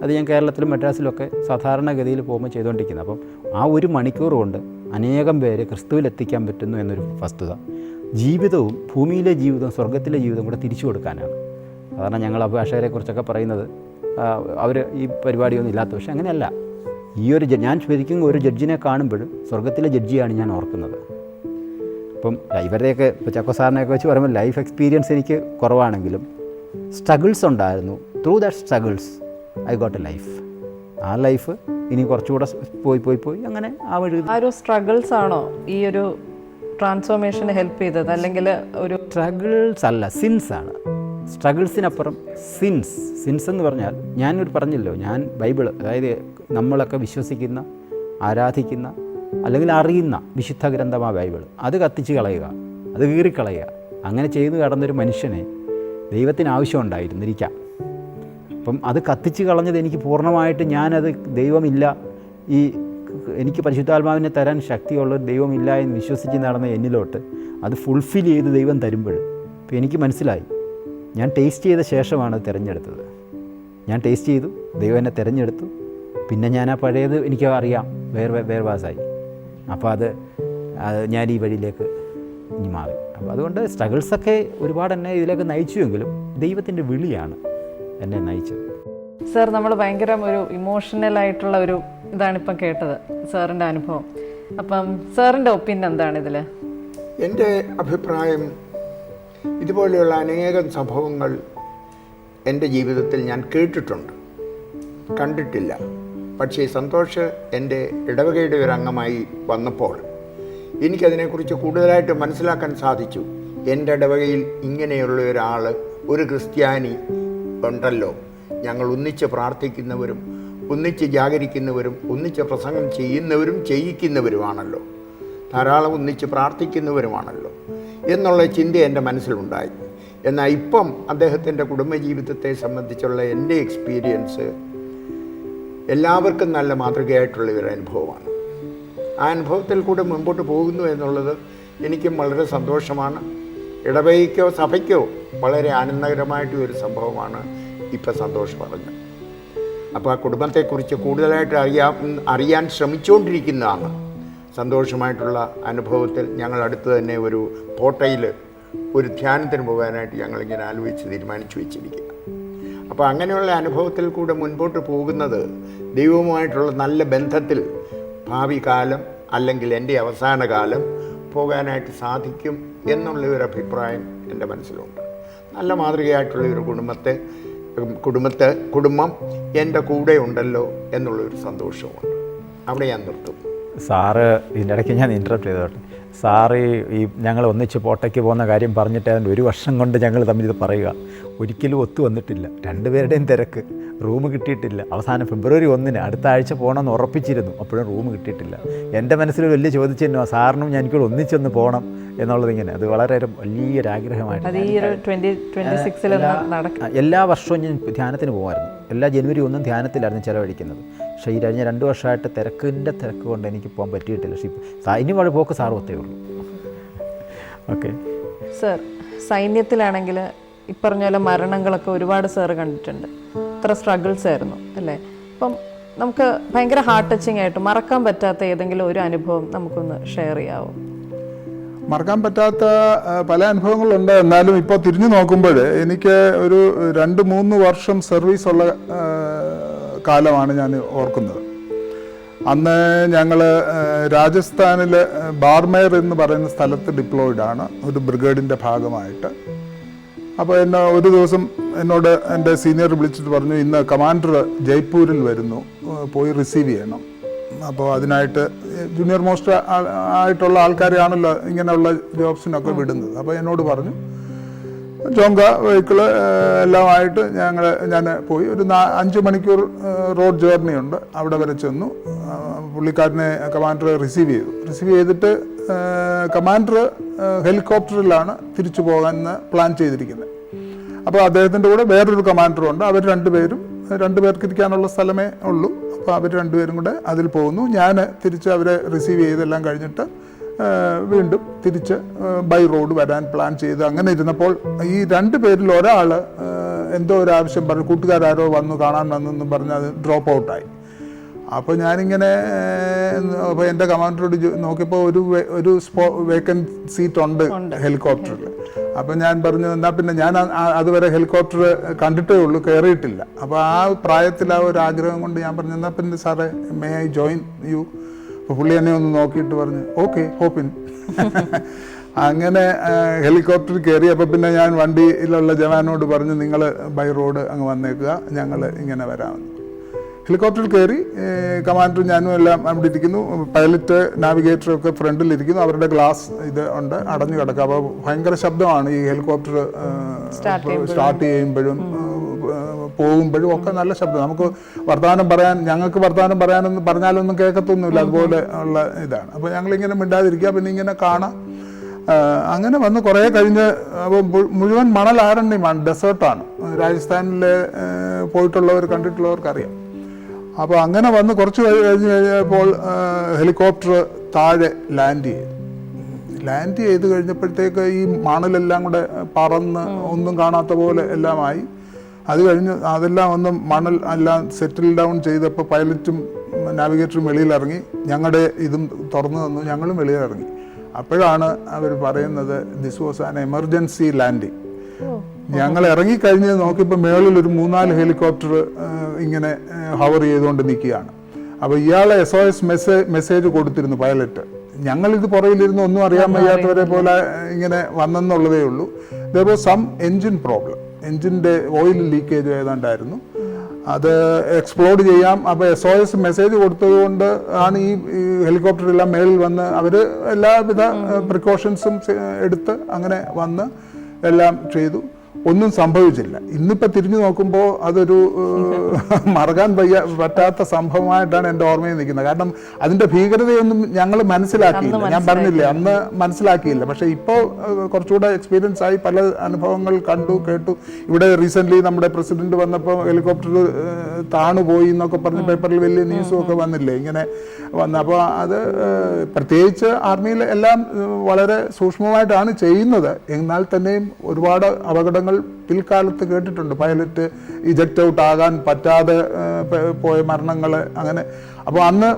അത് ഞാൻ കേരളത്തിലും മദ്രാസിലൊക്കെ സാധാരണഗതിയിൽ പോകുമ്പോൾ ചെയ്തുകൊണ്ടിരിക്കുന്നത്. അപ്പം ആ 1 മണിക്കൂർ കൊണ്ട് അനേകം പേര് ക്രിസ്തുവിലെത്തിക്കാൻ പറ്റുന്നു എന്നൊരു വസ്തുത. ജീവിതവും ഭൂമിയിലെ ജീവിതവും സ്വർഗത്തിലെ ജീവിതവും കൂടെ തിരിച്ചു കൊടുക്കാനാണ്. സാധാരണ ഞങ്ങൾ അഭിഭാഷകരെക്കുറിച്ചൊക്കെ പറയുന്നത് അവർ ഈ പരിപാടിയൊന്നും ഇല്ലാത്ത, പക്ഷേ അങ്ങനെയല്ല. ഞാൻ ശരിക്കും ഒരു ജഡ്ജിനെ കാണുമ്പോഴും സ്വർഗത്തിലെ ജഡ്ജിയാണ് ഞാൻ ഓർക്കുന്നത്. അപ്പം ഇവരുടെയൊക്കെ ഇപ്പോൾ ചക്കോ സാറിനെയൊക്കെ വെച്ച് പറയുമ്പോൾ ലൈഫ് എക്സ്പീരിയൻസ് എനിക്ക് കുറവാണെങ്കിലും സ്ട്രഗിൾസ് ഉണ്ടായിരുന്നു. Through that struggles I got A life. ആ ലൈഫ് ഇനി കുറച്ചുകൂടെ പോയി അങ്ങനെ ആ വഴി. ആ ഒരു സ്ട്രഗിൾസ് ആണോ ഈ ഒരു ട്രാൻസ്ഫോർമേഷന് ഹെൽപ്പ് ചെയ്തത്, അല്ലെങ്കിൽ ഒരു സ്ട്രഗിൾസ് അല്ല, സിൻസ് ആണ്. സ്ട്രഗിൾസിനപ്പുറം സിൻസ് എന്ന് പറഞ്ഞാൽ ഞാനൊരു പറഞ്ഞല്ലോ, ഞാൻ ബൈബിൾ, അതായത് നമ്മളൊക്കെ വിശ്വസിക്കുന്ന, ആരാധിക്കുന്ന അല്ലെങ്കിൽ അറിയുന്ന വിശുദ്ധ ഗ്രന്ഥമായ ബൈബിൾ, അത് കത്തിച്ച് കളയുക, അത് കീറിക്കളയുക. അങ്ങനെ ചെയ്തു കടന്നൊരു മനുഷ്യനെ ദൈവത്തിന് ആവശ്യമുണ്ടായിരുന്നിരിക്കാം. അപ്പം അത് കത്തിച്ച് കളഞ്ഞത് എനിക്ക് പൂർണ്ണമായിട്ട് ഞാനത് ദൈവമില്ല, ഈ എനിക്ക് പരിശുദ്ധാത്മാവിനെ തരാൻ ശക്തിയുള്ള ദൈവമില്ല എന്ന് വിശ്വസിച്ച് നടന്ന എന്നിലോട്ട് അത് ഫുൾഫിൽ ചെയ്ത് ദൈവം തരുമ്പോൾ ഇപ്പോൾ എനിക്ക് മനസ്സിലായി, ഞാൻ ടേസ്റ്റ് ചെയ്ത ശേഷമാണ് അത് തിരഞ്ഞെടുത്തത്. ഞാൻ ടേസ്റ്റ് ചെയ്തു, ദൈവം എന്നെ തിരഞ്ഞെടുത്തു. പിന്നെ ഞാൻ ആ പഴയത് എനിക്ക് അറിയാം, വേർവാസായി. അപ്പോൾ അത് ഞാൻ ഈ വഴിയിലേക്ക് ഇനി മാറി. അപ്പോൾ അതുകൊണ്ട് സ്ട്രഗിൾസൊക്കെ ഒരുപാട് എന്നെ ഇതിലേക്ക് നയിച്ചുവെങ്കിലും ദൈവത്തിൻ്റെ വിളിയാണ് എന്നെ നയിച്ചത്. സർ, നമ്മൾ ഭയങ്കര ഒരു ഇമോഷണലായിട്ടുള്ള ഒരു ഇതാണിപ്പം കേട്ടത്, സാറിൻ്റെ അനുഭവം. അപ്പം സാറിൻ്റെ ഒപ്പീനിയൻ എന്താണ് ഇതിൽ? എൻ്റെ അഭിപ്രായം, ഇതുപോലെയുള്ള അനേകം സംഭവങ്ങൾ എൻ്റെ ജീവിതത്തിൽ ഞാൻ കേട്ടിട്ടുണ്ട്, കണ്ടിട്ടില്ല. പക്ഷേ സന്തോഷ് എൻ്റെ ഇടവകയുടെ ഒരു അംഗമായി വന്നപ്പോൾ എനിക്കതിനെക്കുറിച്ച് കൂടുതലായിട്ട് മനസ്സിലാക്കാൻ സാധിച്ചു. എൻ്റെ ഇടവകയിൽ ഇങ്ങനെയുള്ള ഒരാൾ, ഒരു ക്രിസ്ത്യാനി ഉണ്ടല്ലോ. ഞങ്ങൾ ഒന്നിച്ച് പ്രാർത്ഥിക്കുന്നവരും ഒന്നിച്ച് ജാഗരിക്കുന്നവരും ഒന്നിച്ച് പ്രസംഗം ചെയ്യുന്നവരും ചെയ്യിക്കുന്നവരുമാണല്ലോ, ധാരാളം ഒന്നിച്ച് പ്രാർത്ഥിക്കുന്നവരുമാണല്ലോ എന്നുള്ള ചിന്ത എൻ്റെ മനസ്സിലുണ്ടായി. എന്നാൽ ഇപ്പം അദ്ദേഹത്തിൻ്റെ കുടുംബജീവിതത്തെ സംബന്ധിച്ചുള്ള എൻ്റെ എക്സ്പീരിയൻസ് എല്ലാവർക്കും നല്ല മാതൃകയായിട്ടുള്ള ഒരു അനുഭവമാണ്. ആ അനുഭവത്തിൽ കൂടെ മുൻപോട്ട് പോകുന്നു എന്നുള്ളത് എനിക്കും വളരെ സന്തോഷമാണ്. ഇടവകയ്ക്കോ സഭയ്ക്കോ വളരെ ആനന്ദകരമായിട്ടുള്ള ഒരു സംഭവമാണ് ഇപ്പം സന്തോഷം പറഞ്ഞത്. അപ്പോൾ ആ കുടുംബത്തെക്കുറിച്ച് കൂടുതലായിട്ട് അറിയാൻ ശ്രമിച്ചുകൊണ്ടിരിക്കുന്നതാണ്. സന്തോഷമായിട്ടുള്ള അനുഭവത്തിൽ ഞങ്ങൾ അടുത്ത് തന്നെ ഒരു പോട്ടയിൽ ഒരു ധ്യാനത്തിന് പോകാനായിട്ട് ഞങ്ങളിങ്ങനെ ആലോചിച്ച് തീരുമാനിച്ചു വെച്ചിരിക്കുക. അപ്പോൾ അങ്ങനെയുള്ള അനുഭവത്തിൽ കൂടെ മുൻപോട്ട് പോകുന്നത് ദൈവവുമായിട്ടുള്ള നല്ല ബന്ധത്തിൽ ഭാവി കാലം അല്ലെങ്കിൽ എൻ്റെ അവസാന കാലം പോകാനായിട്ട് സാധിക്കും എന്നുള്ള ഒരു അഭിപ്രായം എൻ്റെ മനസ്സിലുണ്ട്. നല്ല മാതൃകയായിട്ടുള്ള ഒരു കുടുംബം എൻ്റെ കൂടെ ഉണ്ടല്ലോ എന്നുള്ളൊരു സന്തോഷമുണ്ട്. അവിടെ ഞാൻ നിർത്തും. സാറ് ഇതിൻ്റെ ഇടയ്ക്ക് ഞാൻ ഇൻറ്ററപ്റ്റ് ചെയ്തോട്ടെ. സാറ് ഈ ഞങ്ങൾ ഒന്നിച്ച് പോട്ടയ്ക്ക് പോകുന്ന കാര്യം പറഞ്ഞിട്ട് അതിൻ്റെ 1 വർഷം കൊണ്ട് ഞങ്ങൾ തമ്മിൽ ഇത് പറയുക, ഒരിക്കലും ഒത്തു വന്നിട്ടില്ല. രണ്ടുപേരുടെയും തിരക്ക്, റൂം കിട്ടിയിട്ടില്ല. അവസാനം ഫെബ്രുവരി 1 അടുത്ത ആഴ്ച പോകണമെന്ന് ഉറപ്പിച്ചിരുന്നു, അപ്പോഴും റൂം കിട്ടിയിട്ടില്ല. എൻ്റെ മനസ്സിൽ വലിയ ചോദിച്ചിരുന്നു, സാറിനും ഞാനിപ്പോൾ ഒന്നിച്ചൊന്ന് പോകണം എന്നുള്ളത്. ഇങ്ങനെ അത് വളരെ വലിയൊരാഗ്രഹമായിട്ട് എല്ലാ വർഷവും ഞാൻ ധ്യാനത്തിന് പോകുമായിരുന്നു. എല്ലാ ജനുവരി 1 ധ്യാനത്തിലായിരുന്നു ചിലവഴിക്കുന്നത്. പക്ഷേ ഈ കഴിഞ്ഞ 2 വർഷമായിട്ട് തിരക്ക് കൊണ്ട് എനിക്ക് പോകാൻ പറ്റിയിട്ടില്ല. പക്ഷേ ഇനി വഴി പോക്ക് സാർ ഒത്തേ ഉള്ളൂ. ഓക്കെ സർ, സൈന്യത്തിലാണെങ്കിൽ ഇപ്പറഞ്ഞ പോലെ മരണങ്ങളൊക്കെ ഒരുപാട് സാറ് കണ്ടിട്ടുണ്ട്. ഇത്ര സ്ട്രഗിൾസ് ആയിരുന്നു അല്ലേ? അപ്പം നമുക്ക് ഭയങ്കര ഹാർട്ട് ടച്ചിങ് ആയിട്ട് മറക്കാൻ പറ്റാത്ത ഏതെങ്കിലും ഒരു അനുഭവം നമുക്കൊന്ന് ഷെയർ ചെയ്യാവോ? മറക്കാൻ പറ്റാത്ത പല അനുഭവങ്ങളുണ്ട്. എന്നാലും ഇപ്പോൾ തിരിഞ്ഞു നോക്കുമ്പോൾ എനിക്ക് ഒരു 2-3 വർഷം സർവീസ് ഉള്ള കാലമാണ് ഞാൻ ഓർക്കുന്നത്. അന്ന് ഞങ്ങൾ രാജസ്ഥാനിൽ ബാർമേർ എന്ന് പറയുന്ന സ്ഥലത്ത് ഡിപ്ലോയിഡാണ്, ഒരു ബ്രിഗേഡിൻ്റെ ഭാഗമായിട്ട്. അപ്പോൾ ഒരു ദിവസം എന്നോട് എൻ്റെ സീനിയർ വിളിച്ചിട്ട് പറഞ്ഞു, ഇന്ന് കമാൻഡർ ജയ്പൂരിൽ വരുന്നു, പോയി റിസീവ് ചെയ്യണം. അപ്പോൾ അതിനായിട്ട് ജൂനിയർ മോസ്റ്റ് ആയിട്ടുള്ള ആൾക്കാരെയാണല്ലോ ഇങ്ങനെയുള്ള ജോബ്സിനൊക്കെ വിടുന്നത്. അപ്പോൾ എന്നോട് പറഞ്ഞു, ജോങ്ക വെഹിക്കിള് എല്ലാമായിട്ട് ഞാൻ പോയി. ഒരു 5 മണിക്കൂർ റോഡ് ജേർണി ഉണ്ട്. അവിടെ വരെ ചെന്നു. പുള്ളിക്കാരനെ കമാൻഡർ റിസീവ് ചെയ്തിട്ട് കമാൻഡർ ഹെലികോപ്റ്ററിലാണ് തിരിച്ചു പോകാൻ പ്ലാൻ ചെയ്തിരിക്കുന്നത്. അപ്പോൾ അദ്ദേഹത്തിൻ്റെ കൂടെ വേറൊരു കമാൻഡറുണ്ട്. അവർ രണ്ടുപേർക്ക് ഇരിക്കാനുള്ള സ്ഥലമേ ഉള്ളൂ. അപ്പോൾ അവർ 2 പേരും കൂടെ അതിൽ പോകുന്നു. ഞാൻ തിരിച്ച് അവരെ റിസീവ് ചെയ്തെല്ലാം കഴിഞ്ഞിട്ട് വീണ്ടും തിരിച്ച് ബൈ റോഡ് വരാൻ പ്ലാൻ ചെയ്ത് അങ്ങനെ ഇരുന്നപ്പോൾ ഈ 2 പേരിൽ ഒരാൾ എന്തോ ഒരു ആവശ്യം പറഞ്ഞു, കൂട്ടുകാരോ വന്നു കാണാൻ വന്നെന്ന് പറഞ്ഞ് അത് ഡ്രോപ്പ് ഔട്ടായി. അപ്പോൾ ഞാനിങ്ങനെ അപ്പോൾ എൻ്റെ കമാൻഡറോട് നോക്കിയപ്പോൾ ഒരു വേക്കൻറ്റ് സീറ്റ് ഉണ്ട് ഹെലികോപ്റ്ററിൽ. അപ്പോൾ ഞാൻ പറഞ്ഞു, എന്നാൽ പിന്നെ ഞാൻ അതുവരെ ഹെലികോപ്റ്റർ കണ്ടിട്ടേ ഉള്ളൂ, കയറിയിട്ടില്ല. അപ്പോൾ ആ പ്രായത്തിൽ ആ ഒരു ആഗ്രഹം കൊണ്ട് ഞാൻ പറഞ്ഞു, എന്നാൽ പിന്നെ സാറേ മേ ഐ ജോയിൻ യു? അപ്പോൾ പുള്ളി എന്നെ ഒന്ന് നോക്കിയിട്ട് പറഞ്ഞു, ഓക്കെ ഹോപ്പിൻ. അങ്ങനെ ഹെലികോപ്റ്ററിൽ കയറി. അപ്പോൾ പിന്നെ ഞാൻ വണ്ടിയിലുള്ള ജവാനോട് പറഞ്ഞു, നിങ്ങൾ ബൈ റോഡ് അങ്ങ് വന്നേക്കുക, ഞങ്ങൾ ഇങ്ങനെ വരാമെന്ന്. ഹെലികോപ്റ്ററിൽ കയറി കമാൻഡറും ഞാനും എല്ലാം അവിടെ ഇരിക്കുന്നു. പൈലറ്റ് നാവിഗേറ്ററും ഒക്കെ ഫ്രണ്ടിലിരിക്കുന്നു. അവരുടെ ഗ്ലാസ് ഇത് ഉണ്ട്, അടഞ്ഞു കിടക്കുക. അപ്പോൾ ഭയങ്കര ശബ്ദമാണ് ഈ ഹെലികോപ്റ്റർ സ്റ്റാർട്ട് ചെയ്യുമ്പോഴും പോകുമ്പോഴും ഒക്കെ നല്ല ശബ്ദം. നമുക്ക് ഞങ്ങൾക്ക് വർത്തമാനം പറയാനൊന്നും പറഞ്ഞാലൊന്നും കേൾക്കത്തൊന്നുമില്ല, അതുപോലെ ഉള്ള ഇതാണ്. അപ്പോൾ ഞങ്ങളിങ്ങനെ മിണ്ടാതിരിക്കുക, പിന്നെ ഇങ്ങനെ കാണാം. അങ്ങനെ വന്ന് കുറേ കഴിഞ്ഞ് അപ്പോൾ മുഴുവൻ മണലാരണ്യമാണ്, ഡെസേർട്ടാണ്. രാജസ്ഥാനിൽ പോയിട്ടുള്ളവർ കണ്ടിട്ടുള്ളവർക്കറിയാം. അപ്പോൾ അങ്ങനെ വന്ന് കുറച്ച് കഴിഞ്ഞപ്പോൾ ഹെലികോപ്റ്റർ താഴെ ലാൻഡ് ചെയ്ത് കഴിഞ്ഞപ്പോഴത്തേക്ക് ഈ മണലെല്ലാം കൂടെ പറന്ന് ഒന്നും കാണാത്ത പോലെ എല്ലാമായി. അത് കഴിഞ്ഞ് അതെല്ലാം ഒന്ന് മണൽ എല്ലാം സെറ്റിൽ ഡൗൺ ചെയ്തപ്പോൾ പൈലറ്റും നാവിഗേറ്ററും വെളിയിലിറങ്ങി, ഞങ്ങളുടെ ഇതും തുറന്നു തന്നു, ഞങ്ങളും വെളിയിലിറങ്ങി. അപ്പോഴാണ് അവർ പറയുന്നത് this was an emergency landing. ഞങ്ങൾ ഇറങ്ങിക്കഴിഞ്ഞ് നോക്കിയപ്പോൾ മേളിൽ ഒരു 3-4 ഹെലികോപ്റ്റർ ഇങ്ങനെ ഹവർ ചെയ്തുകൊണ്ട് നിൽക്കുകയാണ്. അപ്പോൾ ഇയാളെ SOS മെസ്സേജ് കൊടുത്തിരുന്നു പൈലറ്റ്. ഞങ്ങളിത് പുറകിലിരുന്ന് ഒന്നും അറിയാൻ വയ്യാത്തവരെ പോലെ ഇങ്ങനെ വന്നെന്നുള്ളതേ ഉള്ളൂ. There was some engine problem, എൻജിൻ്റെ ഓയിൽ ലീക്കേജ് ഏതാണ്ടായിരുന്നു. അത് എക്സ്പ്ലോഡ് ചെയ്യാം. അപ്പോൾ SOS മെസ്സേജ് കൊടുത്തത് കൊണ്ട് ആണ് ഈ ഹെലികോപ്റ്ററെല്ലാം മേളിൽ വന്ന് അവർ എല്ലാവിധ പ്രിക്കോഷൻസും എടുത്ത് അങ്ങനെ വന്ന് എല്ലാം ചെയ്തു. ഒന്നും സംഭവിച്ചില്ല. ഇന്നിപ്പോൾ തിരിഞ്ഞു നോക്കുമ്പോൾ അതൊരു മറക്കാൻ പറ്റാത്ത സംഭവമായിട്ടാണ് എൻ്റെ ഓർമ്മയിൽ നിൽക്കുന്നത്. കാരണം അതിൻ്റെ ഭീകരതയൊന്നും ഞങ്ങൾ മനസ്സിലാക്കിയില്ല. ഞാൻ പറഞ്ഞില്ലേ, അന്ന് മനസ്സിലാക്കിയില്ല. പക്ഷേ ഇപ്പോൾ കുറച്ചുകൂടെ എക്സ്പീരിയൻസ് ആയി, പല അനുഭവങ്ങൾ കണ്ടു കേട്ടു. ഇവിടെ റീസെൻ്റ്ലി നമ്മുടെ പ്രസിഡന്റ് വന്നപ്പോൾ ഹെലികോപ്റ്റർ താണുപോയി എന്നൊക്കെ പറഞ്ഞ് പേപ്പറിൽ വലിയ ന്യൂസും ഒക്കെ വന്നില്ലേ ഇങ്ങനെ വന്ന്. അപ്പോൾ അത് പ്രത്യേകിച്ച് ആർമിയിൽ എല്ലാം വളരെ സൂക്ഷ്മമായിട്ടാണ് ചെയ്യുന്നത്. എന്നാൽ തന്നെയും ഒരുപാട് അപകടങ്ങൾ പിൽക്കാലത്ത് കേട്ടിട്ടുണ്ട്. പൈലറ്റ് ഇജക്റ്റ് ഔട്ട് ആകാൻ പറ്റാതെ പോയ മരണങ്ങൾ അങ്ങനെ. അപ്പോൾ അന്ന്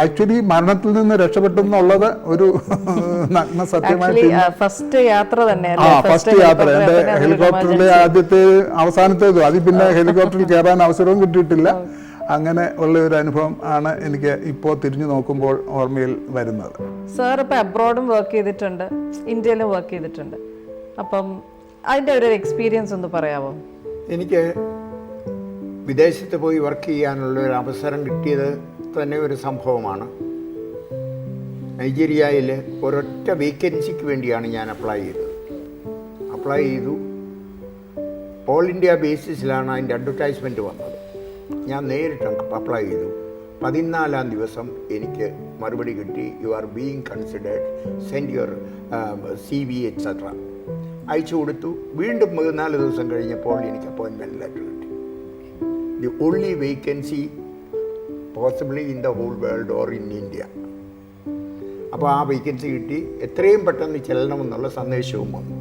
ആക്ച്വലി മരണത്തിൽ നിന്ന് രക്ഷപ്പെട്ടു എന്നുള്ളത് ഒരു നഗ്ന സത്യമായിട്ട് ഫസ്റ്റ് യാത്ര തന്നെ. ഫസ്റ്റ് യാത്ര എൻ്റെ ഹെലികോപ്റ്ററിലെ അവസാനത്തേതും. അതിൽ പിന്നെ ഹെലികോപ്റ്ററിൽ കയറാൻ അവസരവും കിട്ടിയിട്ടില്ല. അങ്ങനെ ഉള്ള ഒരു അനുഭവം ആണ് എനിക്ക് ഇപ്പോൾ തിരിഞ്ഞു നോക്കുമ്പോൾ ഓർമ്മയിൽ വരുന്നത്. സാർ ഇപ്പോൾ അബ്രോഡും വർക്ക് ചെയ്തിട്ടുണ്ട്, ഇന്ത്യയിലും വർക്ക് ചെയ്തിട്ടുണ്ട്. അപ്പം അതിൻ്റെ ഒരു എക്സ്പീരിയൻസ് ഒന്ന് പറയാമോ? എനിക്ക് വിദേശത്ത് പോയി വർക്ക് ചെയ്യാനുള്ള ഒരു അവസരം കിട്ടിയത് തന്നെ ഒരു സംഭവമാണ്. നൈജീരിയയിൽ ഒരൊറ്റ വേക്കൻസിക്ക് വേണ്ടിയാണ് ഞാൻ അപ്ലൈ ചെയ്തു. ഓൾ ഇന്ത്യ ബേസിസിലാണ് അതിൻ്റെ അഡ്വർടൈസ്മെൻറ്റ് വന്നത്. ഞാൻ നേരിട്ട് അപ്ലൈ ചെയ്തു. 14-ാം ദിവസം എനിക്ക് മറുപടി കിട്ടി, you are being considered, send your CV etcetera അയച്ചു കൊടുത്തു. വീണ്ടും 14 ദിവസം കഴിഞ്ഞപ്പോൾ എനിക്ക് അപ്പോയിൻമെൻറ്റ് ലെറ്റർ കിട്ടി. The only vacancy possibly in the whole world or in India. അപ്പോൾ ആ വേക്കൻസി കിട്ടി. എത്രയും പെട്ടെന്ന് ചെല്ലണമെന്നുള്ള സന്ദേശവും വന്നു.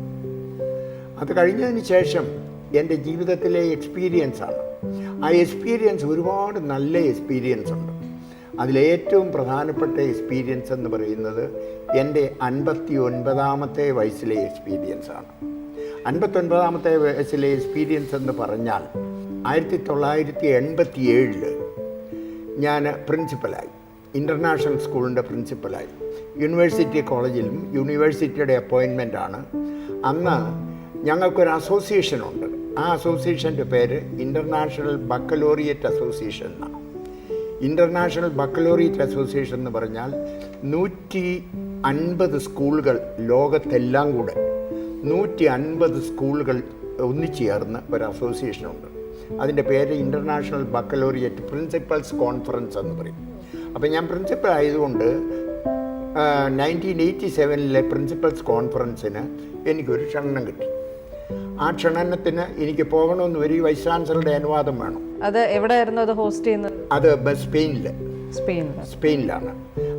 അത് കഴിഞ്ഞതിന് ശേഷം എൻ്റെ ജീവിതത്തിലെ എക്സ്പീരിയൻസാണ്. ആ എക്സ്പീരിയൻസ് ഒരുപാട് നല്ല എക്സ്പീരിയൻസ് ഉണ്ട്. അതിലേറ്റവും പ്രധാനപ്പെട്ട എക്സ്പീരിയൻസ് എന്ന് പറയുന്നത് എൻ്റെ 59-ാമത്തെ വയസ്സിലെ എക്സ്പീരിയൻസാണ്. 59-ാമത്തെ വയസ്സിലെ എക്സ്പീരിയൻസ് എന്ന് പറഞ്ഞാൽ 1987 ഞാൻ പ്രിൻസിപ്പലായി, ഇൻ്റർനാഷണൽ സ്കൂളിൻ്റെ പ്രിൻസിപ്പലായി. യൂണിവേഴ്സിറ്റി കോളേജിലും യൂണിവേഴ്സിറ്റിയുടെ അപ്പോയിൻമെൻ്റാണ്. അന്ന് ഞങ്ങൾക്കൊരു അസോസിയേഷനുണ്ട്. ആ അസോസിയേഷൻ്റെ പേര് ഇൻ്റർനാഷണൽ ബക്കലോറിയറ്റ് അസോസിയേഷൻ എന്നാണ്. ഇൻ്റർനാഷണൽ ബക്കലോറിയറ്റ് അസോസിയേഷൻ എന്ന് പറഞ്ഞാൽ 150 സ്കൂളുകൾ, ലോകത്തെല്ലാം കൂടെ 150 സ്കൂളുകൾ ഒന്നിച്ചു ചേർന്ന് ഒരു അസോസിയേഷനുണ്ട്. അതിൻ്റെ പേര് ഇൻ്റർനാഷണൽ ബക്കലോറിയറ്റ് പ്രിൻസിപ്പൽസ് കോൺഫറൻസ് എന്ന് പറയും. അപ്പോൾ ഞാൻ പ്രിൻസിപ്പൽ ആയതുകൊണ്ട് 1987 പ്രിൻസിപ്പൽസ് കോൺഫറൻസിന് എനിക്കൊരു ക്ഷണം കിട്ടി. ആ ക്ഷണനത്തിന് എനിക്ക് പോകണമെന്ന് വരും. വൈസ് ചാൻസലറുടെ അനുവാദം വേണം. അത് എവിടെയായിരുന്നു അത് ഹോസ്റ്റ് ചെയ്യുന്നത്? അത് സ്പെയിനിലാണ്.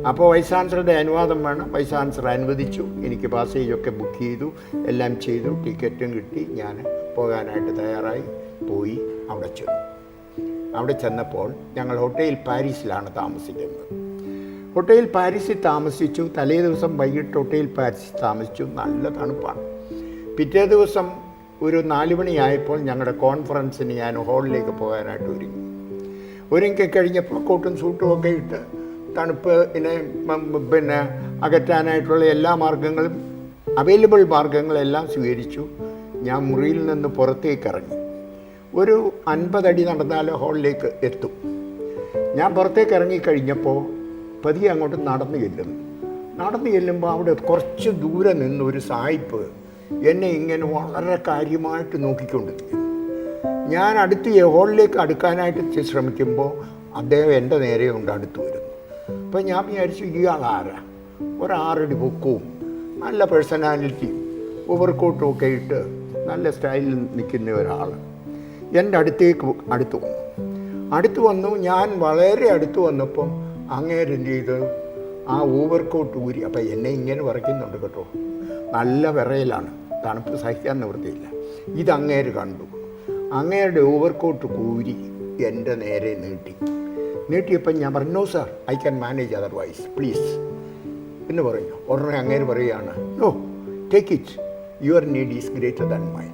അപ്പോൾ വൈസ് ചാൻസലറുടെ അനുവാദം വേണം. വൈസ് ചാൻസലർ അനുവദിച്ചു. എനിക്ക് പാസേജൊക്കെ ബുക്ക് ചെയ്തു, എല്ലാം ചെയ്തു, ടിക്കറ്റും കിട്ടി. ഞാൻ പോകാനായിട്ട് തയ്യാറായി. പോയി അവിടെ ചെന്നപ്പോൾ ഞങ്ങൾ ഹോട്ടൽ പാരീസിലാണ് താമസിക്കുന്നത്. ഹോട്ടൽ പാരീസിൽ താമസിച്ചു. തലേ ദിവസം വൈകിട്ട് ഹോട്ടൽ പാരീസിൽ താമസിച്ചു. നല്ല തണുപ്പാണ്. പിറ്റേ ദിവസം ഒരു 4 മണിയായപ്പോൾ ഞങ്ങളുടെ കോൺഫറൻസിന് ഞാൻ ഹാളിലേക്ക് പോകാനായിട്ട് ഒരുങ്ങി കഴിഞ്ഞപ്പോൾ കോട്ടും സൂട്ടും ഒക്കെ ഇട്ട് തണുപ്പിനെ അകറ്റാനായിട്ടുള്ള എല്ലാ മാർഗങ്ങളും, അവൈലബിൾ മാർഗങ്ങളെല്ലാം സ്വീകരിച്ചു. ഞാൻ മുറിയിൽ നിന്ന് പുറത്തേക്ക് ഇറങ്ങി. ഒരു 50 അടി നടന്നാൽ ഹാളിലേക്ക് എത്തും. ഞാൻ പുറത്തേക്ക് ഇറങ്ങിക്കഴിഞ്ഞപ്പോൾ പതിയെ അങ്ങോട്ട് നടന്നു ചെല്ലുമ്പോൾ അവിടെ കുറച്ച് ദൂരെ നിന്ന് ഒരു സായിപ്പ് എന്നെ ഇങ്ങനെ വളരെ കാര്യമായിട്ട് നോക്കിക്കൊണ്ടിരിക്കുന്നു. ഞാൻ ഹോളിലേക്ക് അടുക്കാനായിട്ട് ശ്രമിക്കുമ്പോൾ അദ്ദേഹം എൻ്റെ നേരെ കൊണ്ട് അടുത്ത് വരുന്നു. അപ്പോൾ ഞാൻ വിചാരിച്ചു ഇയാളാരാ, ഒരു 6 അടി പൊക്കവും നല്ല പേഴ്സണാലിറ്റിയും ഓവർകോട്ടും ഒക്കെ ഇട്ട് നല്ല സ്റ്റൈലിൽ നിൽക്കുന്ന ഒരാൾ എൻ്റെ അടുത്ത് വന്നു. ഞാൻ വളരെ അടുത്ത് വന്നപ്പോൾ അങ്ങേര് എന്ത് ചെയ്ത് ആ ഓവർകോട്ട് ഊരി. അപ്പം എന്നെ ഇങ്ങനെ വിറയ്ക്കുന്നുണ്ട് കേട്ടോ, നല്ല വിറയലാണ്, തണുപ്പ് സഹിക്കാൻ നിവൃത്തിയില്ല. ഇതങ്ങേര് കണ്ടു. അങ്ങേരുടെ ഓവർകോട്ട് ഊരി എൻ്റെ നേരെ നീട്ടിയപ്പം ഞാൻ പറഞ്ഞു, no sir, I can manage otherwise please എന്ന് പറഞ്ഞു. ഉടനെ അങ്ങേര് പറയുകയാണ്, no take it, your need is greater than mine.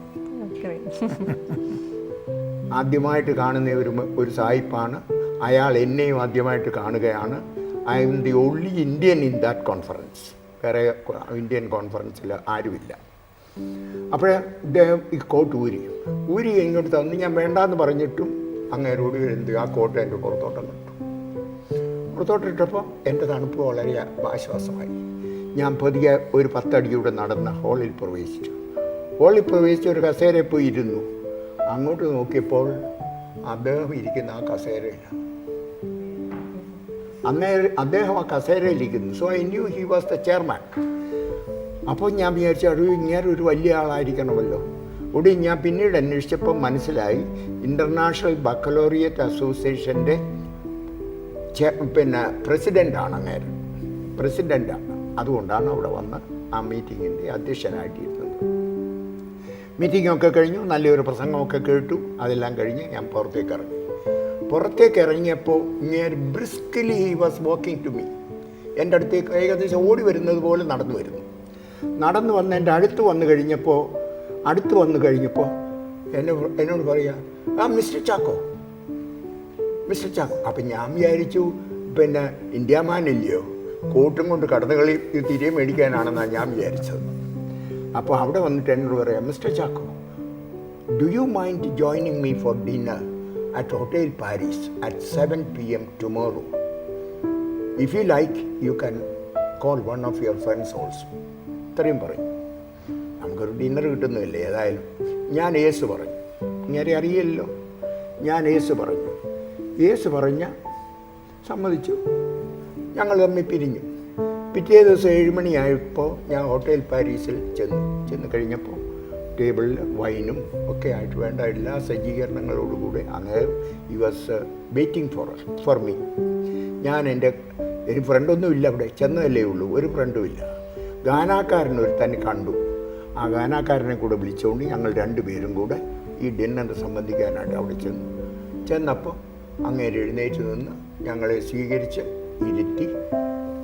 ആദ്യമായിട്ട് കാണുന്ന ഒരു സായിപ്പാണ് അയാൾ. എന്നെയും ആദ്യമായിട്ട് കാണുകയാണ്. I am the only Indian in that conference. വേറെ ഇന്ത്യൻ കോൺഫറൻസിൽ ആരുമില്ല. അപ്പോൾ ഇദ്ദേഹം ഈ കോട്ട് ഊരി ഇങ്ങോട്ട് തന്ന് ഞാൻ വേണ്ടാന്ന് പറഞ്ഞിട്ടും അങ്ങേരോട് ആ കോട്ട് എൻ്റെ പുറത്തോട്ടിട്ടപ്പോൾ എൻ്റെ തണുപ്പ് വളരെ ആശ്വാസമായി. ഞാൻ പതിയെ ഒരു 10 അടിയൂടെ നടന്ന ഹോളിൽ പ്രവേശിച്ച് ഒരു കസേരയിൽ പോയി ഇരുന്നു. അങ്ങോട്ട് നോക്കിയപ്പോൾ അദ്ദേഹം ഇരിക്കുന്ന ആ കസേരയില്ല. അദ്ദേഹം ആ കസേരയിലിരിക്കുന്നു. So I knew he was the chairman. അപ്പോൾ ഞാൻ വിചാരിച്ചു ഇങ്ങനെ ഒരു വലിയ ആളായിരിക്കണമല്ലോ. ഒടുവിൽ ഞാൻ പിന്നീട് അന്വേഷിച്ചപ്പോൾ മനസ്സിലായി ഇൻ്റർനാഷണൽ ബക്കലോറിയറ്റ് അസോസിയേഷൻ്റെ പ്രസിഡൻ്റാണ് പ്രസിഡൻ്റാണ്. അതുകൊണ്ടാണ് അവിടെ വന്ന് ആ മീറ്റിങ്ങിൻ്റെ അധ്യക്ഷനായിട്ടിരുന്നത്. മീറ്റിങ്ങൊക്കെ കഴിഞ്ഞു, നല്ലൊരു പ്രസംഗമൊക്കെ കേട്ടു. അതെല്ലാം കഴിഞ്ഞ് ഞാൻ പുറത്തേക്ക് ഇറങ്ങിയപ്പോൾ ഇങ്ങനെ briskly he was walking to me. എൻ്റെ അടുത്തേക്ക് ഏകദേശം ഓടി വരുന്നത് പോലെ നടന്നു വന്ന് എൻ്റെ അടുത്ത് വന്നു കഴിഞ്ഞപ്പോൾ എന്നോട് പറയുക, മിസ്റ്റർ ചാക്കോ. അപ്പം ഞാൻ വിചാരിച്ചു ഇന്ത്യാമാനില്ലയോ, കോട്ടും കൊണ്ട് കടന്നുകളി തിരികെ മേടിക്കാനാണെന്നാണ് ഞാൻ വിചാരിച്ചത്. അപ്പോൾ അവിടെ വന്നിട്ട് എന്നോട് പറയാം, mister Chacko, do you mind joining me for dinner at hotel Paris at 7 PM tomorrow? If you like you can call one of your friends also. ഇത്രയും പറയും. നമുക്കൊരു ഡിന്നർ കിട്ടുന്നില്ലേ. ഏതായാലും ഞാൻ യേസ് പറഞ്ഞു. ഇങ്ങനെ അറിയില്ലല്ലോ. ഞാൻ യേസ് പറഞ്ഞ സമ്മതിച്ചു. ഞങ്ങൾ തമ്മിൽ പിരിഞ്ഞു. പിറ്റേ ദിവസം 7 മണിയായപ്പോൾ ഞാൻ ഹോട്ടൽ പാരീസിൽ ചെന്ന് കഴിഞ്ഞപ്പോൾ ടേബിളിൽ വൈനും ഒക്കെ ആയിട്ട് വേണ്ട എല്ലാ സജ്ജീകരണങ്ങളോടുകൂടെ അങ്ങനെ he was waiting for me. ഞാൻ എൻ്റെ ഒരു ഫ്രണ്ടൊന്നുമില്ല, അവിടെ ചെന്നതല്ലേ ഉള്ളൂ, ഒരു ഫ്രണ്ടുമില്ല. ഗാനാക്കാരനൊരു തന്നെ കണ്ടു. ആ ഗാനാക്കാരനെ കൂടെ വിളിച്ചുകൊണ്ട് ഞങ്ങൾ 2 പേരും കൂടെ ഈ ഡിന്നറിന് സംബന്ധിക്കാനായിട്ട് അവിടെ ചെന്നപ്പോൾ അങ്ങേര് എഴുന്നേറ്റ് നിന്ന് ഞങ്ങളെ സ്വീകരിച്ച് ഇരുത്തി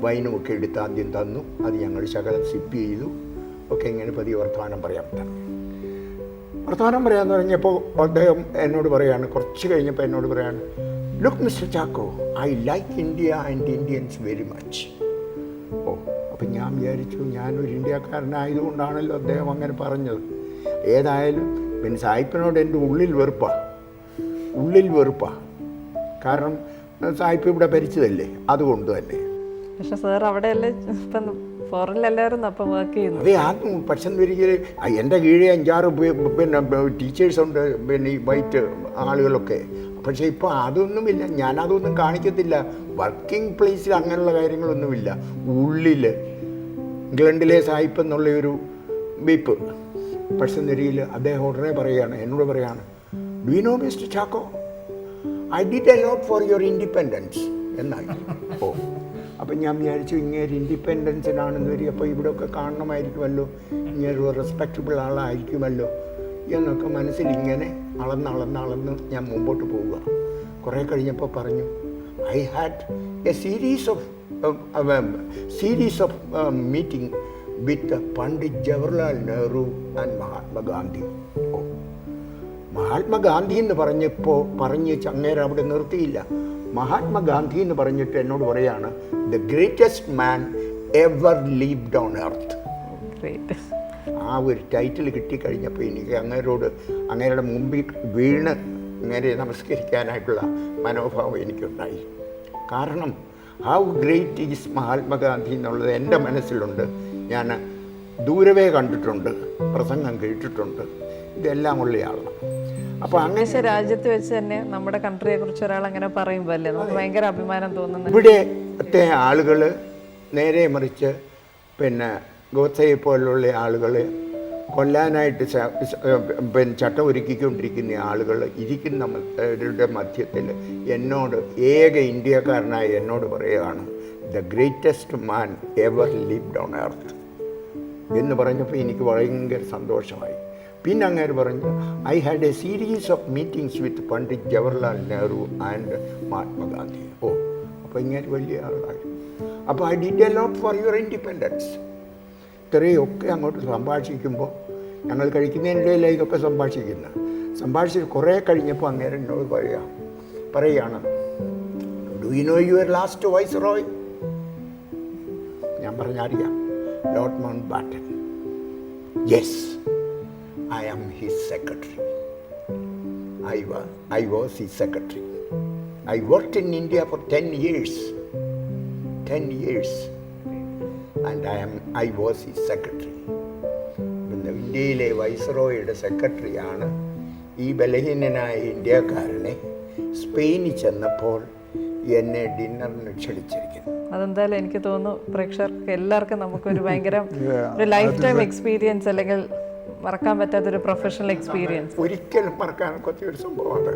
വൈനുമൊക്കെ എടുത്ത് ആദ്യം തന്നു. അത് ഞങ്ങൾ ശകലം സിപ്പ് ചെയ്തു. ഒക്കെ ഇങ്ങനെ പതിയെ വർത്തമാനം പറയാൻ തുടങ്ങിയപ്പോൾ അദ്ദേഹം എന്നോട് പറയാണ്, കുറച്ച് കഴിഞ്ഞപ്പോൾ എന്നോട് പറയാണ്, look mister Chacko, I like India and Indians very much. അപ്പം ഞാൻ വിചാരിച്ചു ഞാനൊരു ഇന്ത്യക്കാരനായതുകൊണ്ടാണല്ലോ അദ്ദേഹം അങ്ങനെ പറഞ്ഞത്. ഏതായാലും സായിപ്പിനോട് എൻ്റെ ഉള്ളിൽ വെറുപ്പാ. കാരണം സായിപ്പ് ഇവിടെ ഭരിച്ചതല്ലേ, അതുകൊണ്ട് തന്നെ. പക്ഷെ സാർ അവിടെയല്ലേ ഇപ്പം ഫോറിനിലെല്ലാവരും അപ്പം വർക്ക് ചെയ്യുന്നു. അതെ, ആദ്യം പക്ഷെ ഒരിക്കലും എൻ്റെ കീഴെ 5-6 ടീച്ചേഴ്സുണ്ട്, ഈ വൈറ്റ് ആളുകളൊക്കെ. പക്ഷേ ഇപ്പോൾ അതൊന്നുമില്ല. ഞാനതൊന്നും കാണിക്കത്തില്ല. വർക്കിംഗ് പ്ലേസിൽ അങ്ങനെയുള്ള കാര്യങ്ങളൊന്നുമില്ല. ഉള്ളിൽ ഇംഗ്ലണ്ടിലെ സായിപ്പ് എന്നുള്ളൊരു വെയ്പ്പ്. പക്ഷെ നിരയിൽ അദ്ദേഹം ഉടനെ എന്നോട് പറയാണ്, do you no mister Chacko, I did a lot for your independence എന്നായി. അപ്പം ഞാൻ വിചാരിച്ചു ഇങ്ങനെ ഇൻഡിപെൻഡൻസിനാണെന്ന് വരും, അപ്പോൾ ഇവിടെയൊക്കെ കാണണമായിരിക്കുമല്ലോ, ഇങ്ങനെ റെസ്പെക്റ്റബിൾ ആളായിരിക്കുമല്ലോ എന്നൊക്കെ മനസ്സിൽ ഇങ്ങനെ അളന്ന് ഞാൻ മുമ്പോട്ട് പോവുക. കുറേ കഴിഞ്ഞപ്പോൾ പറഞ്ഞു, I had a series of meeting with Pandit Jawaharlal Nehru and Mahatma Gandhi. Mahatma Gandhi എന്ന് പറഞ്ഞ് അങ്ങേരെ അവിടെ നിർത്തിയില്ല. മഹാത്മാഗാന്ധി എന്ന് പറഞ്ഞിട്ട് എന്നോട് പറയാണ്, the greatest man ever lived on earth. ആ ഒരു ടൈറ്റിൽ കിട്ടിക്കഴിഞ്ഞപ്പോൾ എനിക്ക് അങ്ങേരുടെ മുമ്പിൽ വീണ് അങ്ങേരെ നമസ്കരിക്കാനായിട്ടുള്ള മനോഭാവം എനിക്കുണ്ടായി. കാരണം ഹൗ ഗ്രേറ്റ് ഈസ് മഹാത്മാഗാന്ധി എന്നുള്ളത് എൻ്റെ മനസ്സിലുണ്ട്. ഞാൻ ദൂരവേ കണ്ടിട്ടുണ്ട്, പ്രസംഗം കേട്ടിട്ടുണ്ട്, ഇതെല്ലാം ഉള്ളയാളാണ്. അപ്പോൾ അങ്ങനെ വിദേശ രാജ്യത്ത് വെച്ച് തന്നെ നമ്മുടെ കൺട്രിയെ കുറിച്ച് ഒരാൾ അങ്ങനെ പറയുമ്പോൾ അല്ലേ നമുക്ക് ഭയങ്കര അഭിമാനം തോന്നുന്നത്. ഇവിടുത്തെ ആളുകൾ നേരെ മറിച്ച് പിന്നെ ഗോഡ്സെയെ പോലുള്ള ആളുകൾ കൊല്ലാനായിട്ട് പിന്നെ ചട്ടം ഒരുക്കിക്കൊണ്ടിരിക്കുന്ന ആളുകൾ ഇരിക്കുന്നവരുടെ മധ്യത്തിൽ എന്നോട് ഏക ഇന്ത്യക്കാരനായ എന്നോട് പറയുകയാണ്, the greatest man ever lived on earth എന്ന് പറഞ്ഞപ്പോൾ എനിക്ക് ഭയങ്കര സന്തോഷമായി. പിന്നെ അങ്ങേര് പറഞ്ഞു, I had a series of meetings with Pandit Jawaharlal Nehru and Mahatma Gandhi. Oh, അപ്പോൾ ഇങ്ങനെ വലിയ ആളായി. അപ്പോൾ I did a lot for your independence. ഇത്രയൊക്കെ അങ്ങോട്ട് സംഭാഷിക്കുമ്പോൾ ഞങ്ങൾ കഴിക്കുന്നതിനിടയിൽ ഇതൊക്കെ സംഭാഷിച്ച് കുറേ കഴിഞ്ഞപ്പോൾ അങ്ങേരെ എന്നോട് പറയുകയാണ്, do you know your last viceroy? ഞാൻ പറഞ്ഞറിയാം, Lord Mountbatten. Yes, I am his secretary. I was his secretary. I worked in India for 10 years. 10 years. And I was his secretary. പിന്നെ ഇന്ത്യയിലെ വൈസ്രോയുടെ സെക്രട്ടറിയാണ് ഈ ബലഹീനനായ ഇന്ത്യക്കാരനെ സ്പെയിനിൽ ചെന്നപ്പോൾ എന്നെ ഡിന്നറിന് ക്ഷണിച്ചിരിക്കുന്നു. അതെന്തായാലും എനിക്ക് തോന്നുന്നു പ്രേക്ഷകർക്ക് എല്ലാവർക്കും നമുക്കൊരു ഭയങ്കര ഒരു ലൈഫ് ടൈം എക്സ്പീരിയൻസ് അല്ലെങ്കിൽ മറക്കാൻ പറ്റാത്തൊരു പ്രൊഫഷണൽ എക്സ്പീരിയൻസ്, ഒരിക്കലും മറക്കാൻ പറ്റിയ ഒരു സംഭവമാണ്.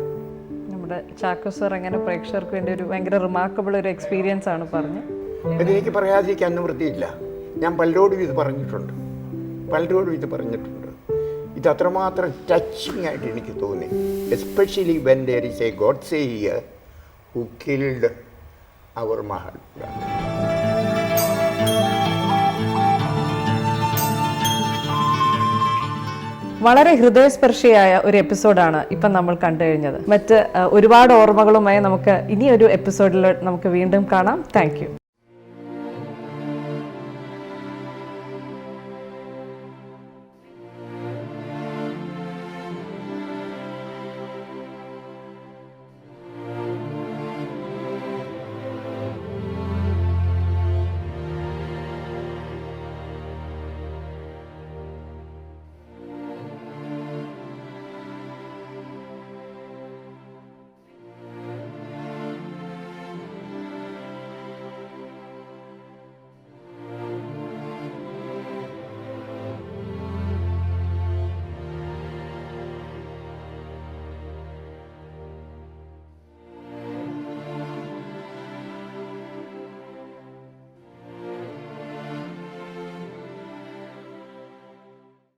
നമ്മുടെ ചാക്കോ സർ അങ്ങനെ പ്രേക്ഷകർക്ക് വേണ്ടി ഒരു ഭയങ്കര റിമാർക്കബിൾ ഒരു എക്സ്പീരിയൻസ് ആണ് പറഞ്ഞു. ഇതെനിക്ക് പറയാതിരിക്കാൻ നിവൃത്തിയില്ല. ഞാൻ പലരോടും ഇത് പറഞ്ഞിട്ടുണ്ട്. ഇത് അത്രമാത്രം ടച്ചിങ് ആയിട്ട് എനിക്ക് തോന്നി. Especially when there is a Godse here who killed our Mahatma Gandhi. വളരെ ഹൃദയസ്പർശിയായ ഒരു എപ്പിസോഡാണ് ഇപ്പം നമ്മൾ കണ്ടു കഴിഞ്ഞത്. മറ്റ് ഒരുപാട് ഓർമ്മകളുമായി നമുക്ക് ഇനിയൊരു എപ്പിസോഡിൽ നമുക്ക് വീണ്ടും കാണാം. Thank you.